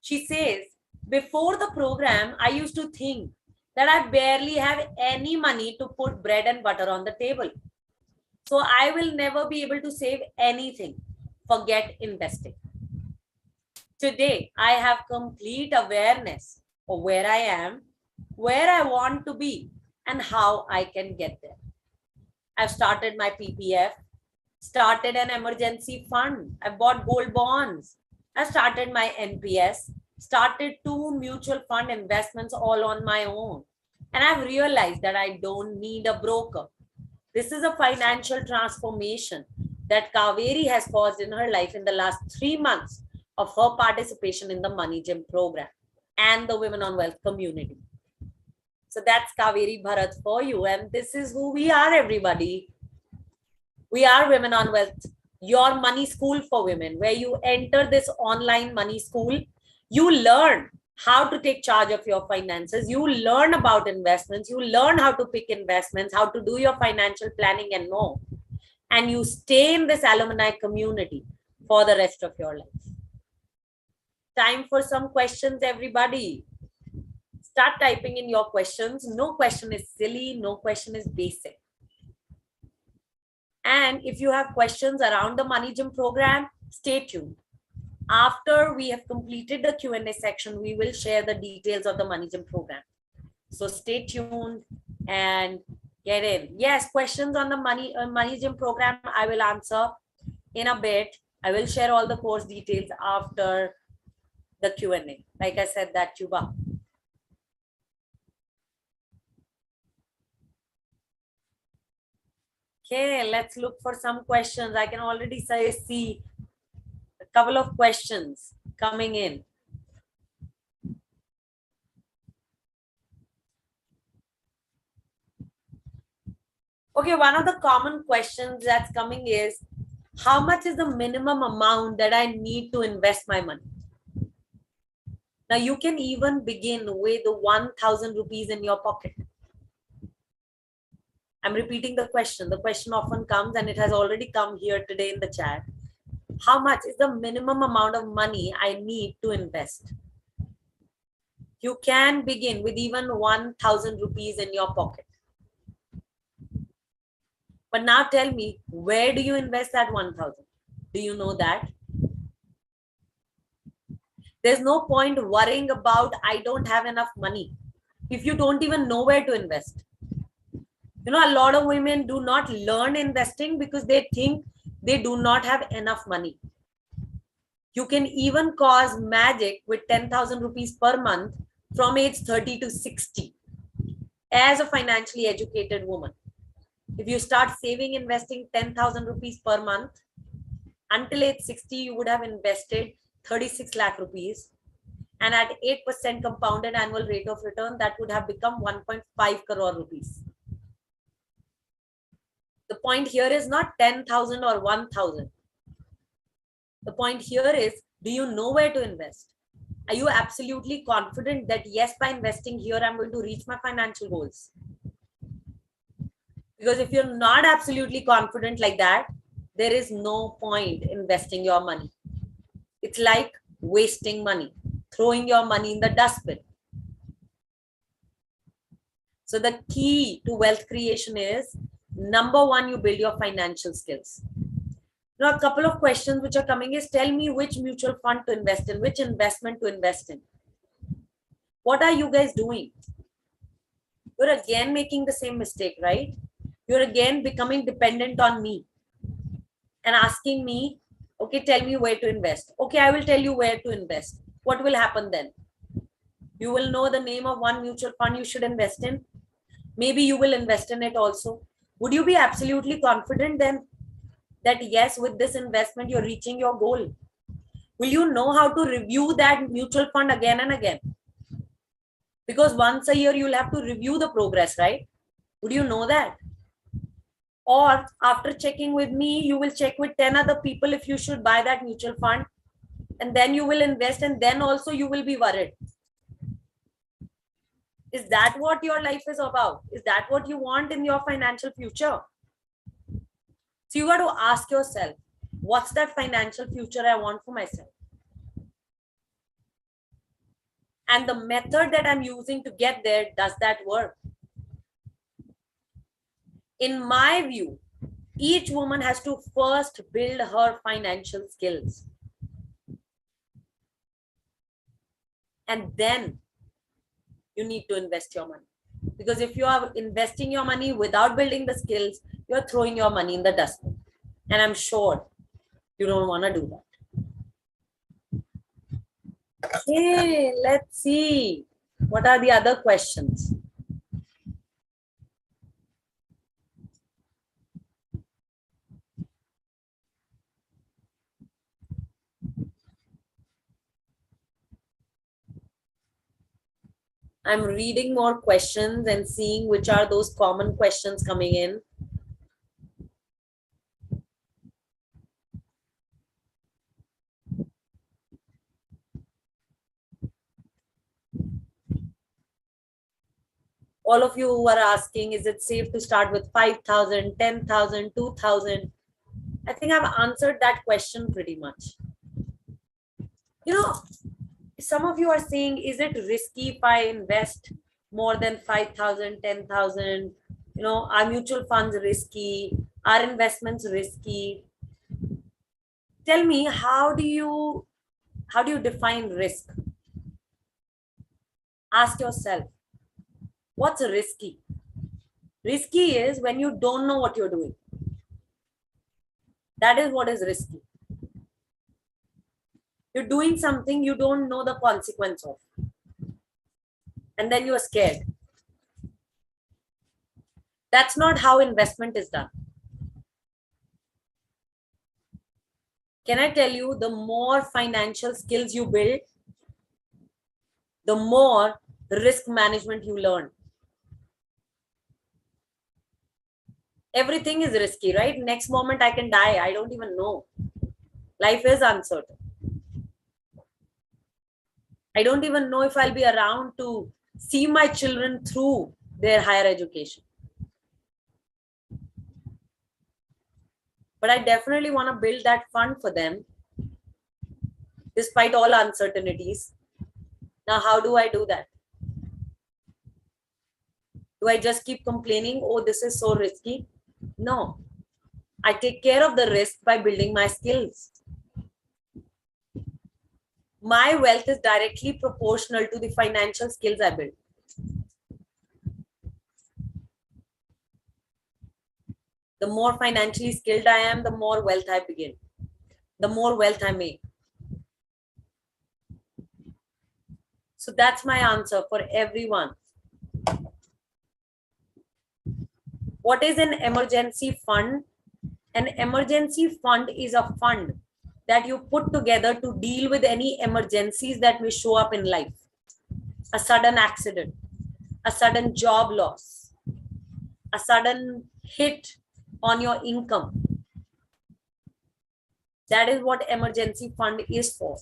She says, before the program, I used to think that I barely have any money to put bread and butter on the table. So I will never be able to save anything. Forget investing. Today, I have complete awareness of where I am, where I want to be, and how I can get there. I've started my PPF, started an emergency fund. I bought gold bonds. I started my NPS, started 2 mutual fund investments all on my own. And I've realized that I don't need a broker. This is a financial transformation that Kaveri has caused in her life in the last 3 months of her participation in the Money Gym program and the Women on Wealth community. So that's Kaveri Bharat for you. And this is who we are, everybody. We are Women on Wealth, your money school for women, where you enter this online money school. You learn how to take charge of your finances. You learn about investments. You learn how to pick investments, how to do your financial planning and more. And you stay in this alumni community for the rest of your life. Time for some questions, everybody. Start typing in your questions. No question is silly. No question is basic. And if you have questions around the Money Gym program, stay tuned. After we have completed the Q&A section, we will share the details of the Money Gym program. So stay tuned and get in. Yes, questions on the Money Gym program, I will answer in a bit. I will share all the course details after the Q&A. Like I said, that Chuba. Okay, let's look for some questions. I can already see a couple of questions coming in. Okay, one of the common questions that's coming is, how much is the minimum amount that I need to invest my money? Now you can even begin with 1,000 rupees in your pocket. I'm repeating the question. The question often comes, and it has already come here today in the chat. How much is the minimum amount of money I need to invest? You can begin with even 1,000 rupees in your pocket. But now tell me, where do you invest that 1,000? Do you know that? There's no point worrying about, I don't have enough money, if you don't even know where to invest. You know, a lot of women do not learn investing because they think they do not have enough money. You can even cause magic with 10,000 rupees per month from age 30 to 60 as a financially educated woman. If you start saving, investing 10,000 rupees per month, until age 60, you would have invested 36 lakh rupees. And at 8% compounded annual rate of return, that would have become 1.5 crore rupees. The point here is not 10,000 or 1,000. The point here is, do you know where to invest? Are you absolutely confident that yes, by investing here, I'm going to reach my financial goals? Because if you're not absolutely confident like that, there is no point investing your money. It's like wasting money, throwing your money in the dustbin. So the key to wealth creation is, number one, you build your financial skills. Now, a couple of questions which are coming is, tell me which mutual fund to invest in, which investment to invest in. What are you guys doing? You're again making the same mistake, right? You're again becoming dependent on me and asking me, okay, tell me where to invest. Okay, I will tell you where to invest. What will happen then? You will know the name of one mutual fund you should invest in. Maybe you will invest in it also. Would you be absolutely confident then that yes, with this investment, you're reaching your goal? Will you know how to review that mutual fund again and again? Because once a year, you'll have to review the progress, right? Would you know that? Or after checking with me, you will check with 10 other people if you should buy that mutual fund. And then you will invest, and then also you will be worried. Is that what your life is about? Is that what you want in your financial future? So you got to ask yourself, what's that financial future I want for myself? And the method that I'm using to get there, does that work? In my view, each woman has to first build her financial skills. And then you need to invest your money. Because if you are investing your money without building the skills, you're throwing your money in the dustbin. And I'm sure you don't want to do that. Okay, let's see. What are the other questions? I'm reading more questions and seeing which are those common questions coming in. All of you who are asking, is it safe to start with 5,000, 10,000, 2,000? I think I've answered that question pretty much. You know, Some of you are saying, is it risky if I invest more than 5,000, 10,000? You know, are mutual funds risky? Are investments risky? Tell me, how do you define risk? Ask yourself, what's risky? Risky is when you don't know what you're doing. That is what is risky. You're doing something you don't know the consequence of, and then you are scared. That's not how investment is done. Can I tell you, the more financial skills you build, the more risk management you learn. Everything is risky, right? Next moment I can die. I don't even know. Life is uncertain. I don't even know if I'll be around to see my children through their higher education. But I definitely want to build that fund for them, despite all uncertainties. Now, how do I do that? Do I just keep complaining, oh, this is so risky? No. I take care of the risk by building my skills. My wealth is directly proportional to the financial skills I build. The more financially skilled I am, the more wealth I begin, the more wealth I make. So that's my answer for everyone. What is an emergency fund? An emergency fund is a fund that you put together to deal with any emergencies that may show up in life. A sudden accident, a sudden job loss, a sudden hit on your income. That is what emergency fund is for.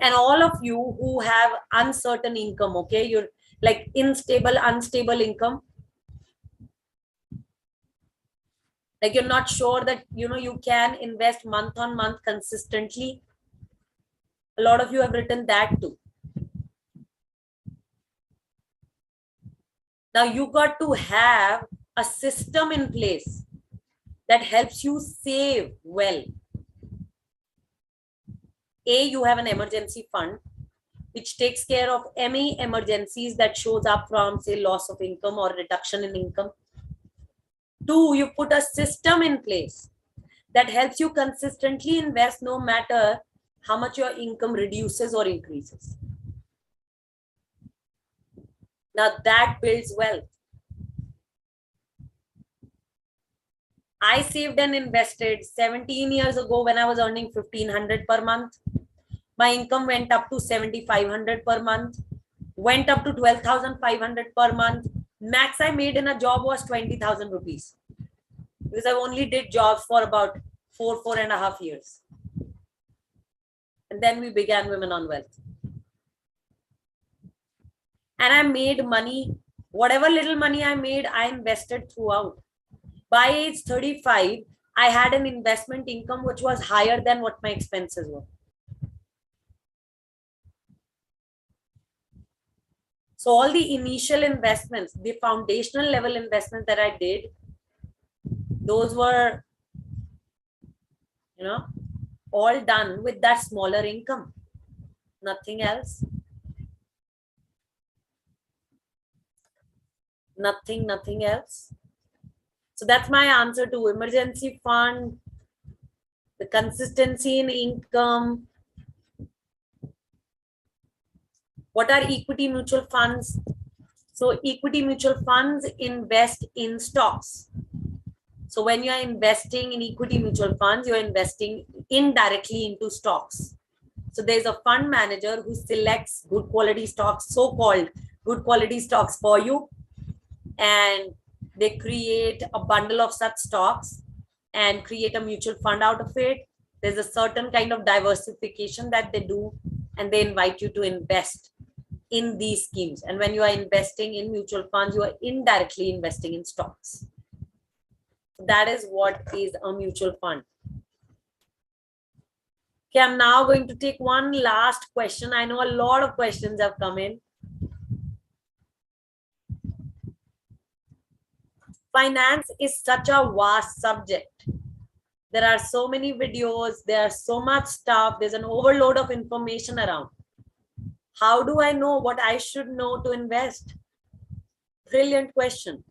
And all of you who have uncertain income, okay, you're like unstable income, like you're not sure that you can invest month on month consistently. A lot of you have written that too. Now you got to have a system in place that helps you save well. You have an emergency fund which takes care of any emergencies that shows up from, say, loss of income or reduction in income. 2, you put a system in place that helps you consistently invest no matter how much your income reduces or increases. Now that builds wealth. I saved and invested 17 years ago when I was earning 1,500 per month. My income went up to 7,500 per month, went up to 12,500 per month. Max I made in a job was 20,000 rupees because I only did jobs for about 4.5 years. And then we began Women on Wealth. And I made money. Whatever little money I made, I invested throughout. By age 35, I had an investment income which was higher than what my expenses were. So all the initial investments, the foundational level investments that I did, those were, all done with that smaller income. Nothing else. Nothing else. So that's my answer to emergency fund, the consistency in income. What are equity mutual funds? So equity mutual funds invest in stocks. So when you are investing in equity mutual funds, you're investing indirectly into stocks. So there's a fund manager who selects good quality stocks, so-called good quality stocks for you. And they create a bundle of such stocks and create a mutual fund out of it. There's a certain kind of diversification that they do, and they invite you to invest in these schemes. And when you are investing in mutual funds, you are indirectly investing in stocks. That is what is a mutual fund. Okay, I'm now going to take one last question. I know a lot of questions have come in. Finance is such a vast subject. There are so many videos, there's so much stuff, there's an overload of information around. How do I know what I should know to invest? Brilliant question.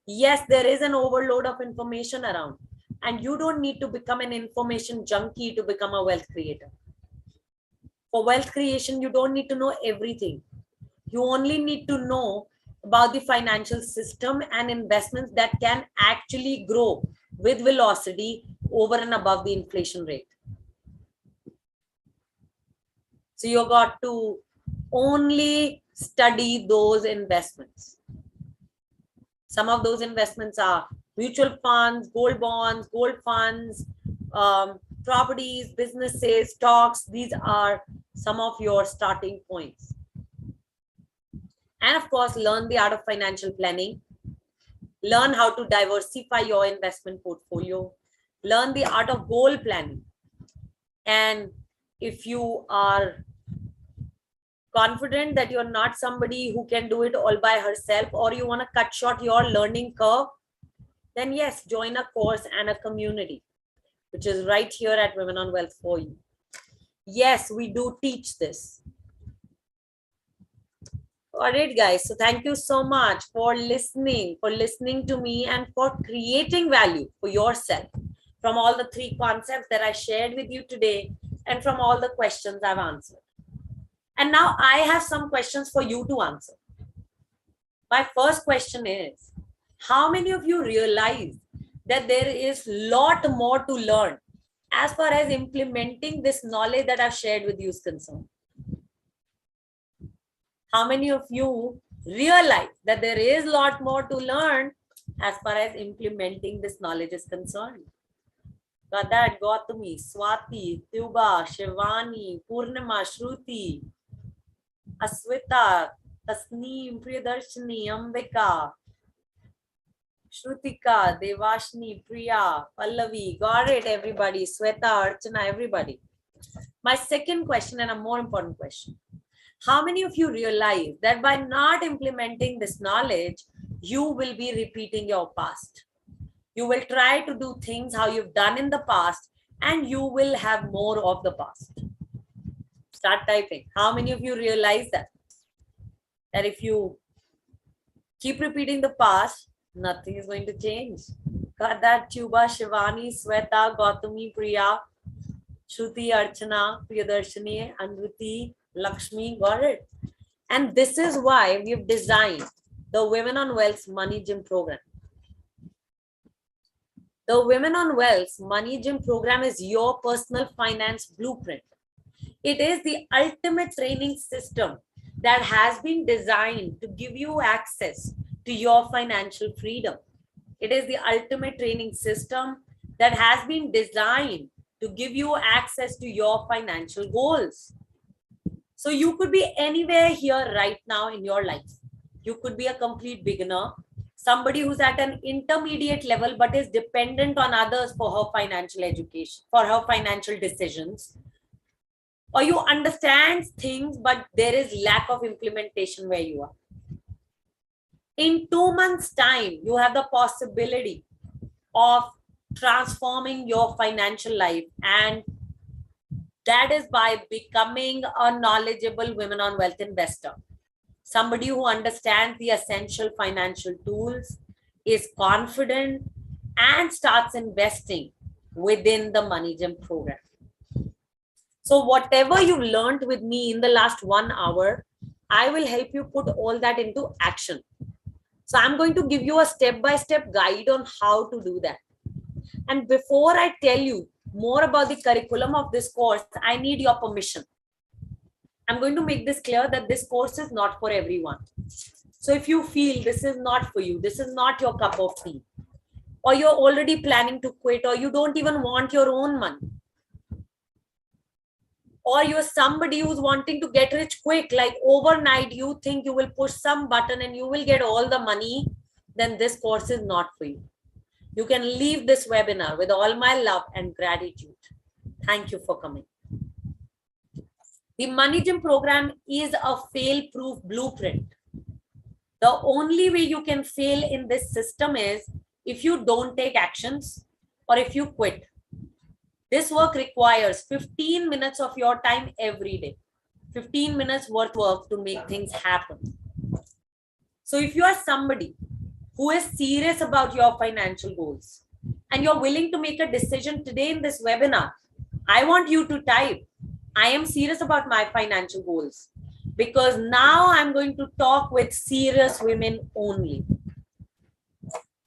Yes, there is an overload of information around, and you don't need to become an information junkie to become a wealth creator. For wealth creation, you don't need to know everything. You only need to know about the financial system and investments that can actually grow with velocity over and above the inflation rate. So you got to only study those investments. Some of those investments are mutual funds, gold bonds, gold funds, properties, businesses, stocks. These are some of your starting points. And of course, learn the art of financial planning. Learn how to diversify your investment portfolio. Learn the art of goal planning. And if you are confident that you're not somebody who can do it all by herself, or you want to cut short your learning curve, then yes, join a course and a community, which is right here at Women on Wealth for you. Yes, we do teach this. All right, guys. So thank you so much for listening to me, and for creating value for yourself from all the 3 concepts that I shared with you today, and from all the questions I've answered. And now I have some questions for you to answer. My first question is, how many of you realize that there is a lot more to learn as far as implementing this knowledge that I've shared with you is concerned? How many of you realize that there is a lot more to learn as far as implementing this knowledge is concerned? Got that? Gautami, Swati, Tuba, Shivani, Purnima, Shruti, Aswita, Tasneem, Priyadarshini, Ambika, Shrutika, Devashni, Priya, Pallavi. Got it, everybody. Sweta, Archana, everybody. My second question, and a more important question. How many of you realize that by not implementing this knowledge, you will be repeating your past? You will try to do things how you've done in the past, and you will have more of the past. Start typing. How many of you realize that? That if you keep repeating the past, nothing is going to change. Got that? Chuba, Shivani, Sweta, Gautami, Priya, Shruti, Archana, Priyadarshini, Anruti, Lakshmi. Got it? And this is why we've designed the Women on Wealth Money Gym program. The Women on Wealth Money Gym program is your personal finance blueprint. It is the ultimate training system that has been designed to give you access to your financial freedom. It is the ultimate training system that has been designed to give you access to your financial goals. So you could be anywhere here right now in your life. You could be a complete beginner, somebody who's at an intermediate level but is dependent on others for her financial education, for her financial decisions. Or you understand things, but there is lack of implementation where you are. In 2 months' time, you have the possibility of transforming your financial life, and that is by becoming a knowledgeable Women on Wealth investor. Somebody who understands the essential financial tools, is confident, and starts investing within the Money Gym program. So whatever you learned with me in the last 1 hour, I will help you put all that into action. So I'm going to give you a step-by-step guide on how to do that. And before I tell you more about the curriculum of this course, I need your permission. I'm going to make this clear that this course is not for everyone. So if you feel this is not for you, this is not your cup of tea, or you're already planning to quit, or you don't even want your own money, or you're somebody who's wanting to get rich quick, like overnight, you think you will push some button and you will get all the money, then this course is not for you. You can leave this webinar with all my love and gratitude. Thank you for coming. The Money Gym program is a fail-proof blueprint. The only way you can fail in this system is if you don't take actions or if you quit. This work requires 15 minutes of your time every day. 15 minutes worth work to make things happen. So if you are somebody who is serious about your financial goals and you're willing to make a decision today in this webinar, I want you to type, I am serious about my financial goals, because now I'm going to talk with serious women only.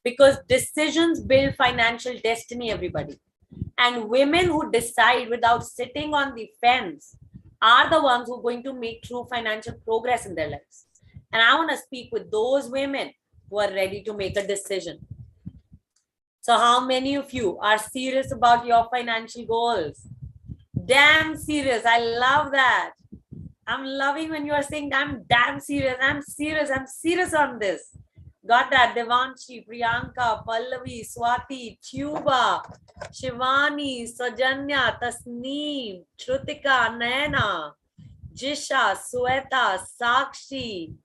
Because decisions build financial destiny, everybody. And women who decide without sitting on the fence are the ones who are going to make true financial progress in their lives. And I want to speak with those women who are ready to make a decision. So how many of you are serious about your financial goals? Damn serious. I love that. I'm loving when you are saying, I'm damn serious. I'm serious on this. Got that? Devanshi, Priyanka, Pallavi, Swati, Tuba, Shivani, Sajanya, Tasneem, Shrutika, Naina, Jisha, Sweta, Sakshi,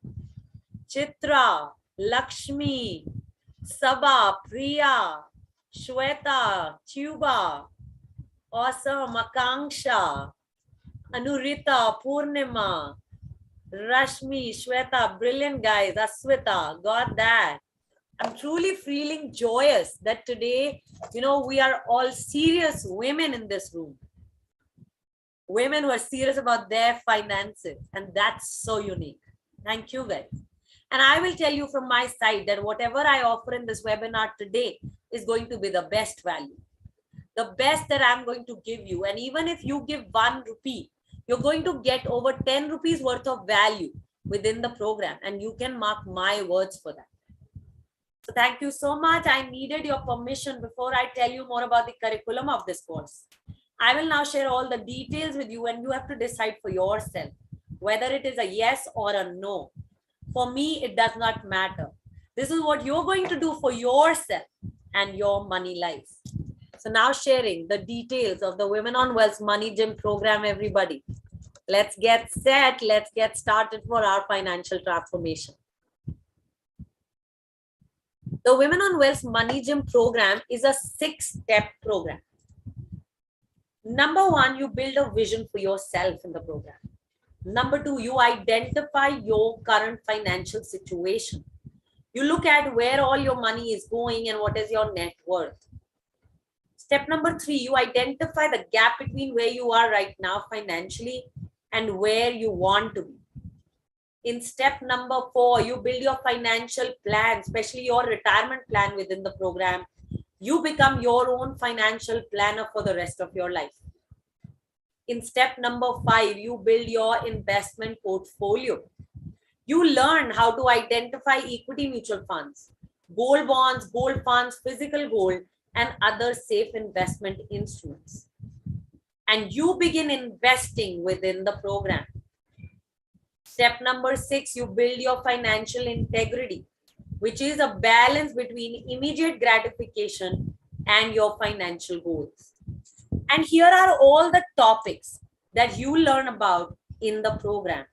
Chitra, Lakshmi, Sabha, Priya, Shweta, Tuba, awesome, Akanksha, Anurita, Purnima, Rashmi, Shweta, brilliant guys, Aswita, got that. I'm truly feeling joyous that today, we are all serious women in this room. Women who are serious about their finances, and that's so unique. Thank you, guys. And I will tell you from my side that whatever I offer in this webinar today is going to be the best value. The best that I'm going to give you. And even if you give 1 rupee, you're going to get over 10 rupees worth of value within the program. And you can mark my words for that. So thank you so much. I needed your permission before I tell you more about the curriculum of this course. I will now share all the details with you, and you have to decide for yourself whether it is a yes or a no. For me, it does not matter. This is what you're going to do for yourself and your money life. So now sharing the details of the Women on Wealth Money Gym program, everybody. Let's get set. Let's get started for our financial transformation. The Women on Wealth Money Gym program is a 6-step program. Number 1, you build a vision for yourself in the program. Number 2, you identify your current financial situation. You look at where all your money is going and what is your net worth. Step number 3, you identify the gap between where you are right now financially and where you want to be. In step number 4, you build your financial plan, especially your retirement plan within the program. You become your own financial planner for the rest of your life. In step number 5, you build your investment portfolio. You learn how to identify equity mutual funds, gold bonds, gold funds, physical gold, and other safe investment instruments. And you begin investing within the program. Step number 6, you build your financial integrity, which is a balance between immediate gratification and your financial goals. And here are all the topics that you learn about in the program.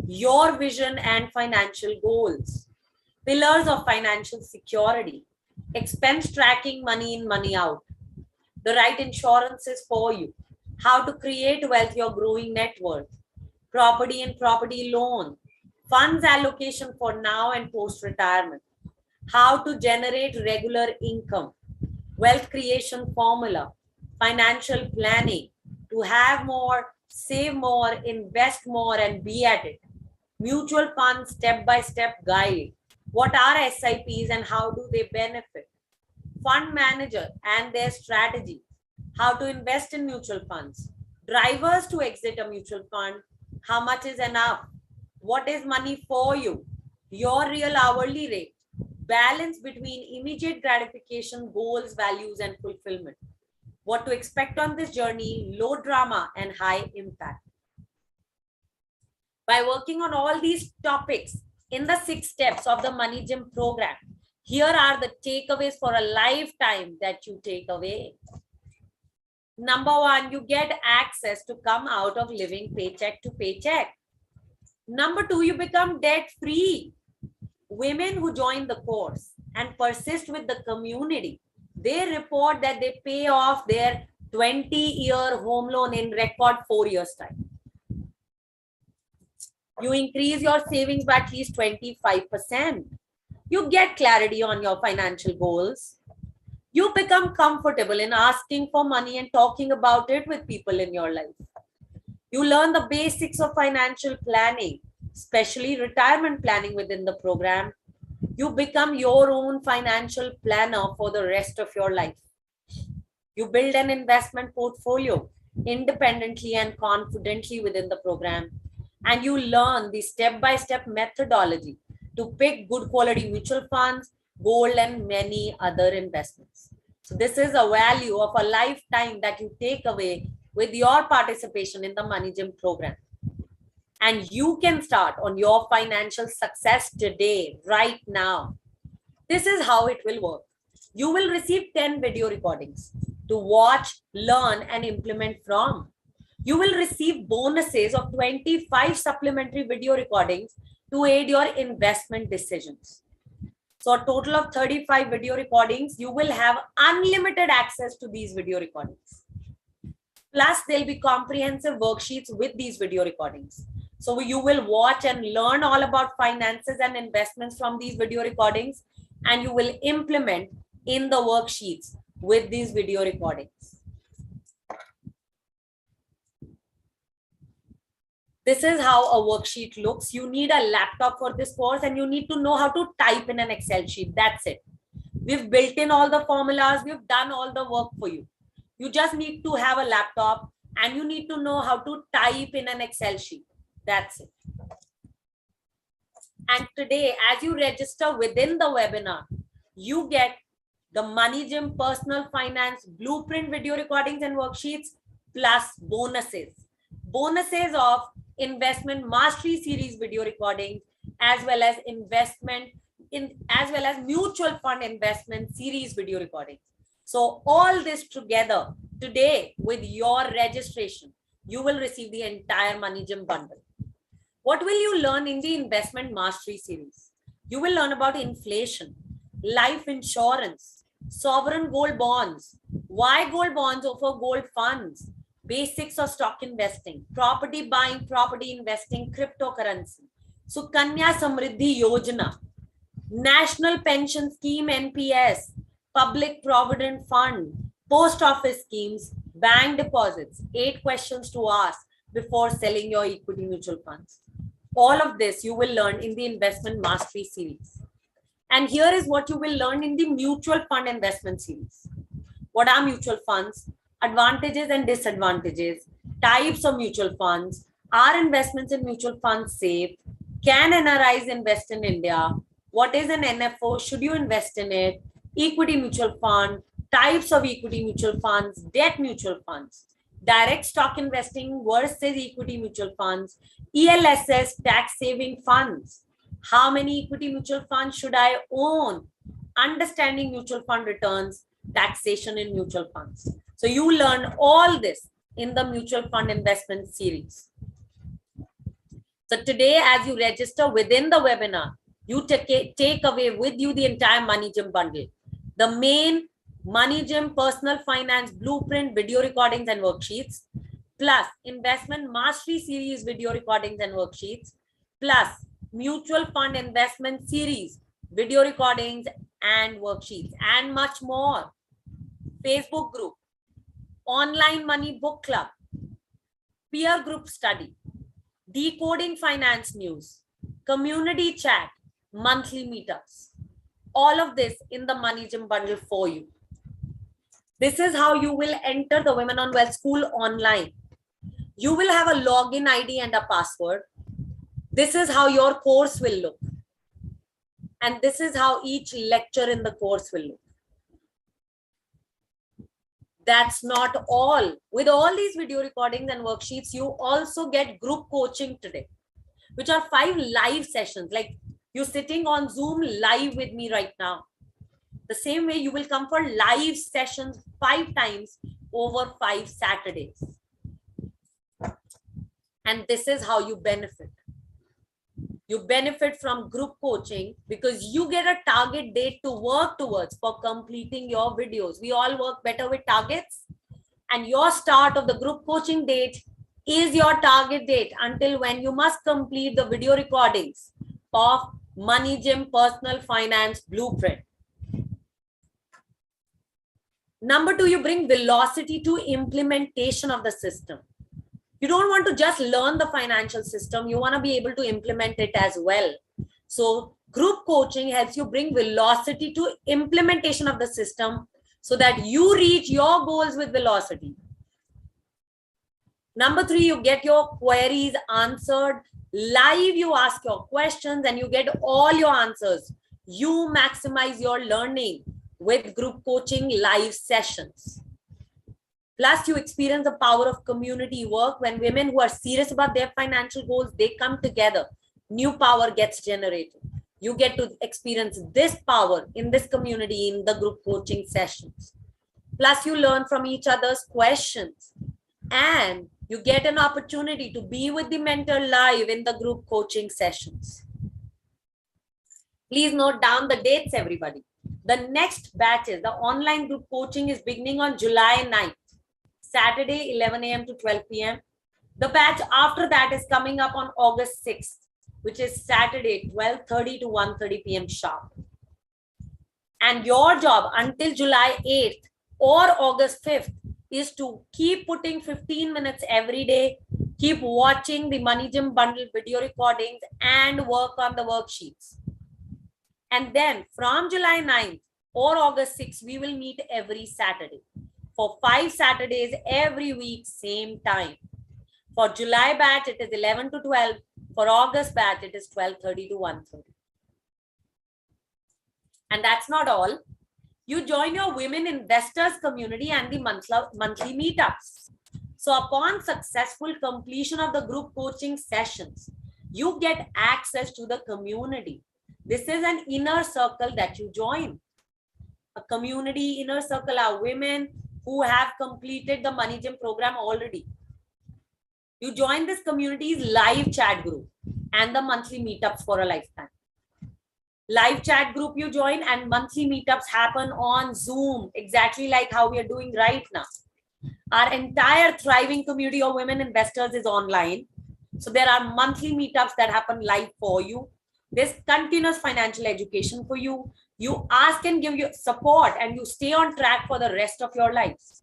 Your vision and financial goals, pillars of financial security, expense tracking, money in, money out, the right insurances for you, how to create wealth, your growing net worth, property and property loan, funds allocation for now and post-retirement, how to generate regular income, wealth creation formula, financial planning, to have more, save more, invest more, and be at it. Mutual funds step-by-step guide. What are SIPs and how do they benefit? Fund manager and their strategy. How to invest in mutual funds. Drivers to exit a mutual fund. How much is enough? What is money for you? Your real hourly rate. Balance between immediate gratification, goals, values, and fulfillment. What to expect on this journey, low drama and high impact. By working on all these topics in the 6 steps of the Money Gym program, here are the takeaways for a lifetime that you take away. Number one, you get access to come out of living paycheck to paycheck. Number two, you become debt free. Women who join the course and persist with the community, they report that they pay off their 20-year home loan in record 4 years time. You increase your savings by at least 25%. You get clarity on your financial goals. You become comfortable in asking for money and talking about it with people in your life. You learn the basics of financial planning, especially retirement planning within the program. You become your own financial planner for the rest of your life. You build an investment portfolio independently and confidently within the program. And you learn the step-by-step methodology to pick good quality mutual funds, gold, and many other investments. So this is a value of a lifetime that you take away with your participation in the Money Gym program. And you can start on your financial success today, right now. This is how it will work. You will receive 10 video recordings to watch, learn, and implement from. You will receive bonuses of 25 supplementary video recordings to aid your investment decisions. So a total of 35 video recordings, you will have unlimited access to these video recordings. Plus, there'll be comprehensive worksheets with these video recordings. So you will watch and learn all about finances and investments from these video recordings, and you will implement in the worksheets with these video recordings. This is how a worksheet looks. You need a laptop for this course and you need to know how to type in an Excel sheet. That's it. We've built in all the formulas. We've done all the work for you. You just need to have a laptop and you need to know how to type in an Excel sheet. That's it. And today, as you register within the webinar, you get the Money Gym Personal Finance Blueprint video recordings and worksheets plus bonuses. Bonuses of Investment Mastery Series video recordings, as well as mutual fund investment series video recordings. So all this together today with your registration, you will receive the entire Money Gym bundle. What will you learn in the Investment Mastery Series? You will learn about inflation, life insurance, sovereign gold bonds, why gold bonds offer gold funds, basics of stock investing, property buying, property investing, cryptocurrency, Sukanya Samriddhi Yojana, National Pension Scheme NPS, Public Provident Fund, Post Office schemes, bank deposits, 8 questions to ask before selling your equity mutual funds. All of this you will learn in the Investment Mastery Series. And here is what you will learn in the Mutual Fund Investment Series. What are mutual funds? Advantages and disadvantages, types of mutual funds, are investments in mutual funds safe, can NRIs invest in India, what is an NFO, should you invest in it, equity mutual fund, types of equity mutual funds, debt mutual funds, direct stock investing versus equity mutual funds, ELSS tax saving funds, how many equity mutual funds should I own, understanding mutual fund returns, taxation in mutual funds. So you learn all this in the Mutual Fund Investment Series. So today, as you register within the webinar, you take away with you the entire Money Gym bundle. The main Money Gym Personal Finance Blueprint video recordings and worksheets, plus Investment Mastery Series video recordings and worksheets, plus Mutual Fund Investment Series video recordings and worksheets, and much more. Facebook group, online money book club, peer group study, decoding finance news, community chat, monthly meetups. All of this in the Money Gym bundle for you. This is how you will enter the Women on Wealth School online. You will have a login ID and a password. This is how your course will look. And this is how each lecture in the course will look. That's not all. With all these video recordings and worksheets, you also get group coaching today, which are 5 live sessions. Like you're sitting on Zoom live with me right now. The same way you will come for live sessions 5 times over 5 Saturdays. And this is how you benefit. You benefit from group coaching because you get a target date to work towards for completing your videos. We all work better with targets, and your start of the group coaching date is your target date until when you must complete the video recordings of Money Gym Personal Finance Blueprint. Number 2, you bring velocity to implementation of the system. You don't want to just learn the financial system. You want to be able to implement it as well. So group coaching helps you bring velocity to implementation of the system so that you reach your goals with velocity. Number 3, you get your queries answered live. You ask your questions and you get all your answers. You maximize your learning with group coaching live sessions. Plus, you experience the power of community work. When women who are serious about their financial goals, they come together, new power gets generated. You get to experience this power in this community in the group coaching sessions. Plus, you learn from each other's questions and you get an opportunity to be with the mentor live in the group coaching sessions. Please note down the dates, everybody. The next batches, the online group coaching is beginning on July 9th. Saturday, 11 a.m. to 12 p.m. The batch after that is coming up on August 6th, which is Saturday, 12:30 to 1:30 p.m. sharp. And your job until July 8th or August 5th is to keep putting 15 minutes every day, keep watching the Money Gym bundle video recordings and work on the worksheets. And then from July 9th or August 6th, we will meet every Saturday. For 5 Saturdays every week, same time. For July batch, it is 11 to 12. For August batch, it is 12:30 to 1:30. And that's not all. You join your women investors community and the monthly meetups. So upon successful completion of the group coaching sessions, you get access to the community. This is an inner circle that you join. A community inner circle are women who have completed the Money Gym program already. You join this community's live chat group and the monthly meetups for a lifetime. Live chat group you join and monthly meetups happen on Zoom, exactly like how we are doing right now. Our entire thriving community of women investors is online. So there are monthly meetups that happen live for you. There's continuous financial education for you. You ask and give you support and you stay on track for the rest of your lives.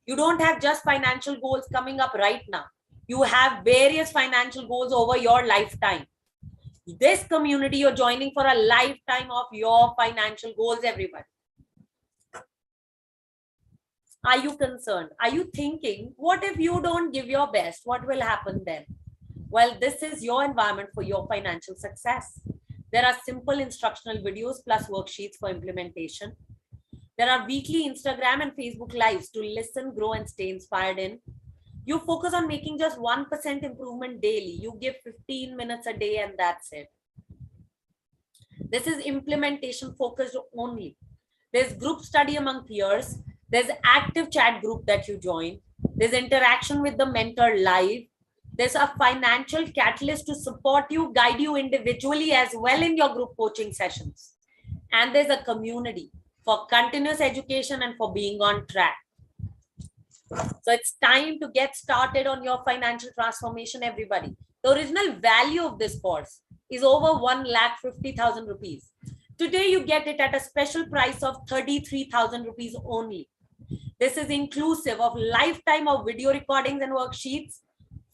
You don't have just financial goals coming up right now. You have various financial goals over your lifetime. This community you're joining for a lifetime of your financial goals, everybody. Are you concerned? Are you thinking, what if you don't give your best? What will happen then? Well, this is your environment for your financial success. There are simple instructional videos plus worksheets for implementation. There are weekly Instagram and Facebook lives to listen, grow, and stay inspired in. You focus on making just 1% improvement daily. You give 15 minutes a day and that's it. This is implementation focused only. There's group study among peers. There's active chat group that you join. There's interaction with the mentor live. There's a financial catalyst to support you, guide you individually as well in your group coaching sessions. And there's a community for continuous education and for being on track. So it's time to get started on your financial transformation, everybody. The original value of this course is over 1,50,000 rupees. Today, you get it at a special price of 33,000 rupees only. This is inclusive of lifetime of video recordings and worksheets,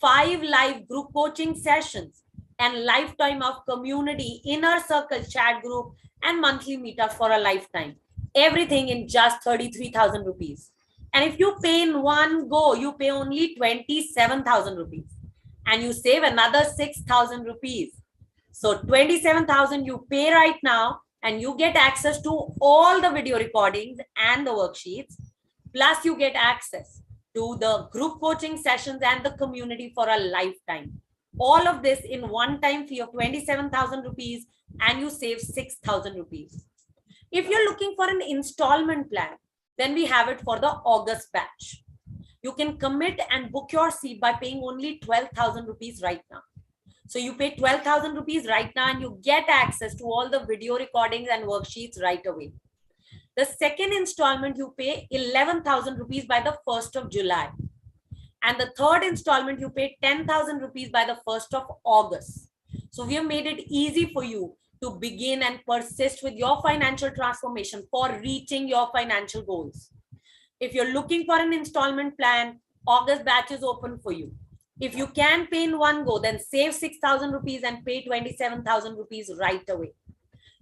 5 live group coaching sessions, and lifetime of community inner circle chat group and monthly meetups for a lifetime. Everything in just 33,000 rupees. And if you pay in one go, you pay only 27,000 rupees and you save another 6,000 rupees. So 27,000 you pay right now and you get access to all the video recordings and the worksheets. Plus you get access to the group coaching sessions and the community for a lifetime. All of this in one-time fee of 27,000 rupees and you save 6,000 rupees. If you're looking for an installment plan, Then we have it for the August batch. You can commit and book your seat by paying only 12,000 rupees right now. So you pay 12,000 rupees right now and you get access to all the video recordings and worksheets right away. The second installment, you pay 11,000 rupees by the 1st of July. And the third installment, you pay 10,000 rupees by the 1st of August. So we have made it easy for you to begin and persist with your financial transformation for reaching your financial goals. If you're looking for an installment plan, August batch is open for you. If you can pay in one go, then save 6,000 rupees and pay 27,000 rupees right away.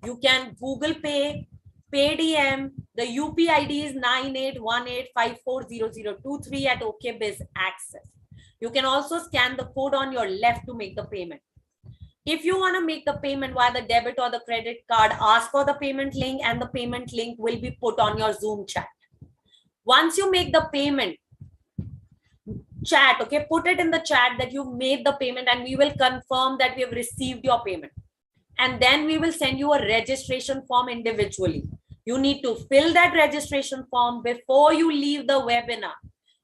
You can Google Pay, Paytm, the UPI ID is 9818540023 at OKBiz Access. You can also scan the code on your left to make the payment. If you want to make the payment via the debit or the credit card, ask for the payment link and the payment link will be put on your Zoom chat. Once you make the payment, chat, okay, put it in the chat that you've made the payment and we will confirm that we have received your payment. And then we will send you a registration form individually. You need to fill that registration form before you leave the webinar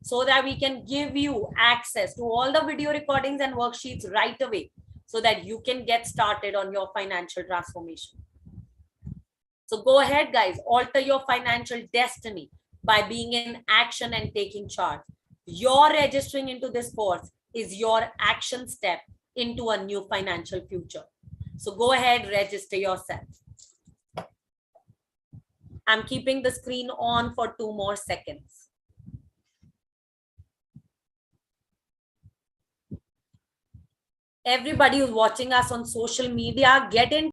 so that we can give you access to all the video recordings and worksheets right away so that you can get started on your financial transformation. So go ahead, guys, alter your financial destiny by being in action and taking charge. Your registering into this course is your action step into a new financial future. So go ahead, register yourself. I'm keeping the screen on for 2 more seconds. Everybody who's watching us on social media, get in